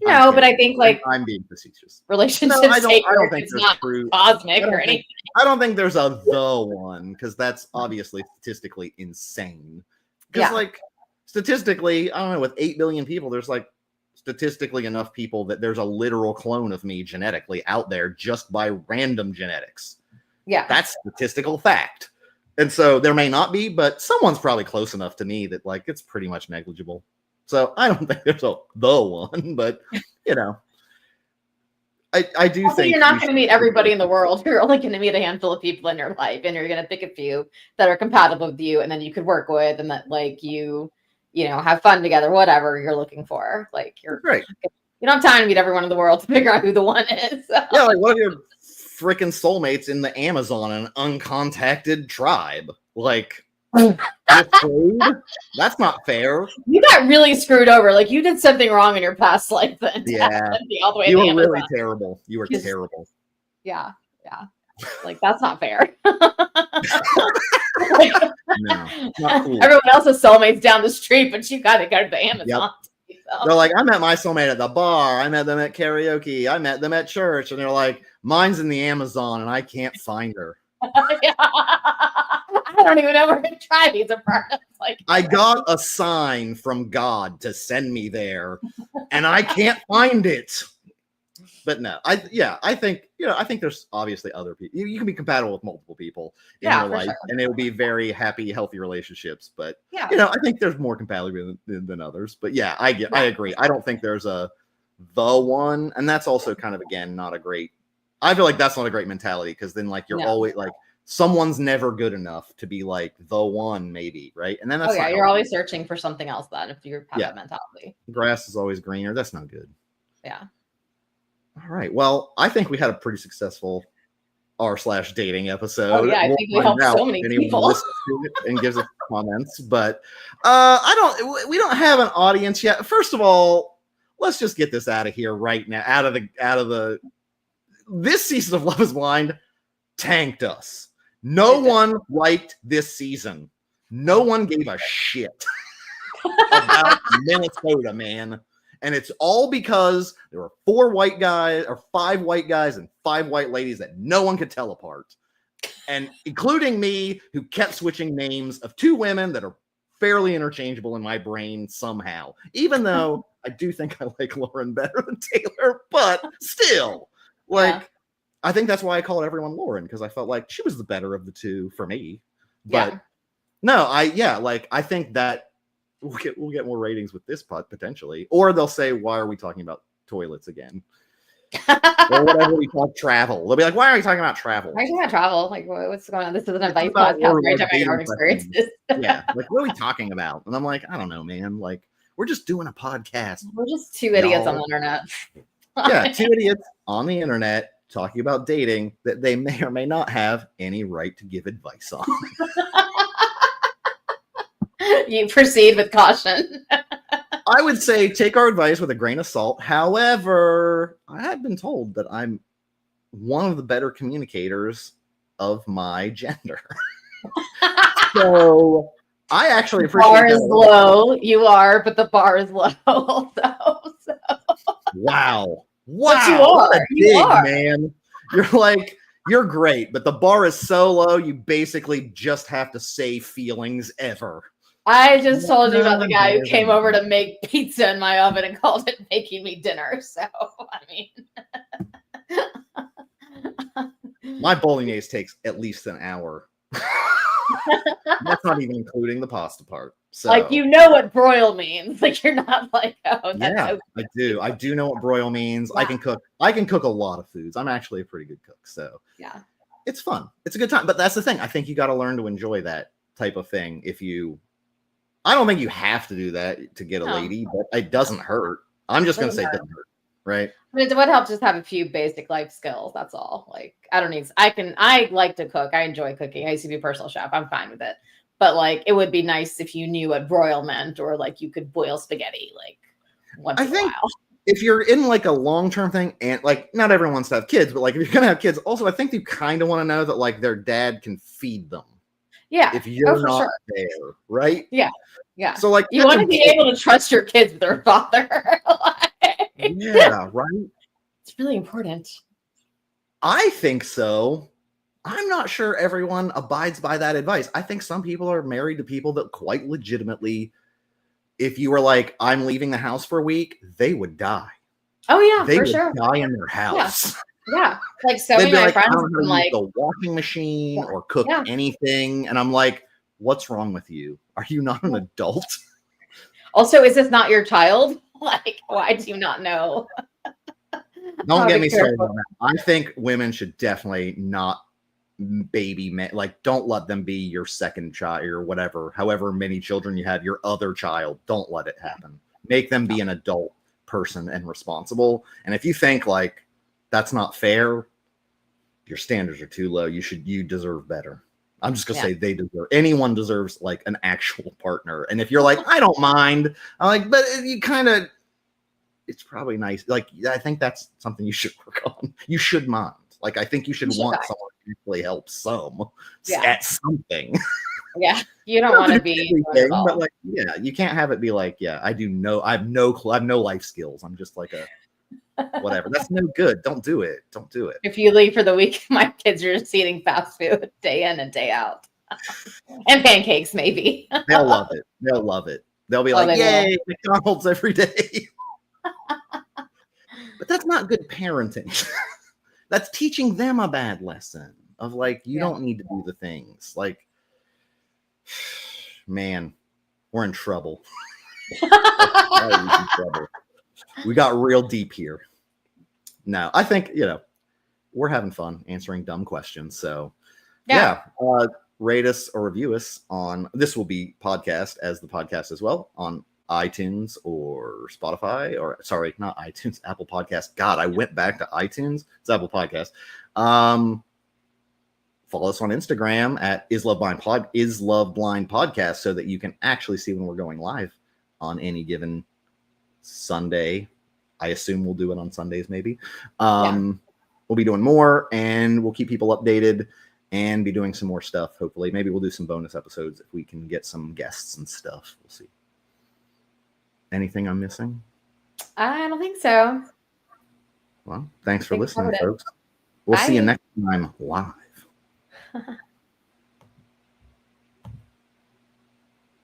No, but I think like
I'm being facetious.
Relationships.
No, I don't think
it's not true. Cosmic or anything.
I don't think there's a the one because that's obviously statistically insane. Because like statistically, I don't know, with 8 billion people, there's like statistically enough people that there's a literal clone of me genetically out there just by random genetics.
Yeah.
That's statistical fact. And so there may not be, but someone's probably close enough to me that like it's pretty much negligible. So I don't think there's the one, but you know, I do think
you're not going to meet everybody in the world. You're only going to meet a handful of people in your life, and you're going to pick a few that are compatible with you, and then you could work with, and that like you know, have fun together, whatever you're looking for. Like you're
right.
You don't have time to meet everyone in the world to figure out who the one is. So.
Yeah, like what if your freaking soulmates in the Amazon, an uncontacted tribe? Like, that's not fair.
You got really screwed over. Like you did something wrong in your past life. Then
yeah,
all the way
you were really terrible. You were terrible.
Yeah, yeah. Like that's not fair.
No, not cool.
Everyone else's soulmates down the street, but you got to go to the Amazon.
Yep. So. They're like, I met my soulmate at the bar. I met them at karaoke. I met them at church. And they're like, mine's in the Amazon and I can't find her.
Yeah. I don't even know where to try these apart. Like,
I got a sign from God to send me there and I can't find it. But no, I think, you know, I think there's obviously other people. You can be compatible with multiple people in your life, and it will be very happy, healthy relationships. But you know, I think there's more compatibility than others. But yeah, I agree. I don't think there's the one, and that's also kind of again not a great. I feel like that's not a great mentality because then like you're always like someone's never good enough to be like the one, maybe, right? And then that's
you're always searching for something else. Then if you have that mentality,
grass is always greener. That's not good.
Yeah.
All right. Well, I think we had a pretty successful r/dating episode.
Oh yeah, I think we helped so many people.
And gives us comments, but we don't have an audience yet. First of all, let's just get this out of here right now. Out of the this season of Love is Blind tanked us. No one liked this season. No one gave a shit about Minnesota, man. And it's all because there were 5 white guys and 5 white ladies that no one could tell apart. And including me, who kept switching names of 2 women that are fairly interchangeable in my brain somehow. Even though I do think I like Lauren better than Taylor, but still, like, I think that's why I called everyone Lauren, because I felt like she was the better of the 2 for me. But no, I think that we'll get more ratings with this pod potentially, or they'll say, "Why are we talking about toilets again?" Or whatever we talk travel. They'll be like, "Why are we talking about travel?"
Why are you talking about travel? Like, what's going on? This is an advice podcast. Right? Talking about our experiences.
Yeah, like what are we talking about? And I'm like, I don't know, man. Like, we're just doing a podcast.
We're just 2 idiots on the internet.
Yeah, 2 idiots on the internet talking about dating that they may or may not have any right to give advice on.
You proceed with caution.
I would say take our advice with a grain of salt. However, I have been told that I'm one of the better communicators of my gender. So I actually appreciate
the bar is low. You are, but the bar is low also. So.
Wow.
But you are. You are.
Man. You're like, you're great, but the bar is so low, you basically just have to say feelings ever.
I just told you about the guy who came over to make pizza in my oven and called it making me dinner. So, I
mean. My bolognese takes at least an hour. That's not even including the pasta part. So,
like, you know what broil means. Like, you're not like, oh, that's
yeah, okay. I do know what broil means. Yeah. I can cook a lot of foods. I'm actually a pretty good cook. So,
yeah,
it's fun. It's a good time. But that's the thing. I think you got to learn to enjoy that type of thing. I don't think you have to do that to get a lady, but it doesn't hurt. I'm just going to say it doesn't hurt. Right.
I mean, it would help just have a few basic life skills. That's all. Like, I like to cook. I enjoy cooking. I used to be a personal chef. I'm fine with it. But like, it would be nice if you knew what broil meant, or like you could boil spaghetti like once in a while.
If you're in like a long-term thing, and like not everyone wants to have kids, but like if you're going to have kids, also, I think you kind of want to know that like their dad can feed them.
Yeah.
If you're not there, right?
Yeah. Yeah.
So like
you want to be able to trust your kids with their father.
Yeah, right.
It's really important.
I think so. I'm not sure everyone abides by that advice. I think some people are married to people that quite legitimately if you were like, I'm leaving the house for a week, they would die.
Oh yeah,
they
for
would
sure.
die in their house.
Yeah. Like so
They'd
many
be
of my
like, I
friends
don't know
been
how to use
like,
the washing machine or cook anything. And I'm like, what's wrong with you? Are you not an adult?
Also, is this not your child? Like, why do you not know?
Don't get me started on that. I think women should definitely not baby men. Like, don't let them be your second child or whatever, however many children you have, your other child. Don't let it happen. Make them be an adult person and responsible. And if you think like that's not fair, your standards are too low. You deserve better. I'm just gonna say anyone deserves like an actual partner. And if you're like, I don't mind, I'm like, but you kind of, it's probably nice. Like, I think that's something you should work on. You should mind. Like, I think you should want someone to actually help at something.
Yeah, you don't want to be
everything, but like, yeah, you can't have it be like, yeah, I have no life skills. I'm just like a whatever. That's no good. Don't do it. Don't do it.
If you leave for the week, my kids are just eating fast food day in and day out, and pancakes maybe.
They'll love it. They'll love it. They'll be like, yay, McDonald's every day. But that's not good parenting. That's teaching them a bad lesson of like, you don't need to do the things. Like, man, we're in trouble. We got real deep here. No, I think, we're having fun answering dumb questions. So rate us or review us on, this will be podcast as the podcast as well on iTunes or Spotify, or sorry, not iTunes, Apple Podcast. God, I went back to iTunes. It's Apple Podcast. Follow us on Instagram at Is Love Blind Podcast so that you can actually see when we're going live on any given Sunday. I assume we'll do it on Sundays, maybe. We'll be doing more, and we'll keep people updated and be doing some more stuff. Hopefully, maybe we'll do some bonus episodes if we can get some guests and stuff. We'll see. Anything I'm missing?
I don't think so.
Well, thanks for listening, folks. We'll see you next time live.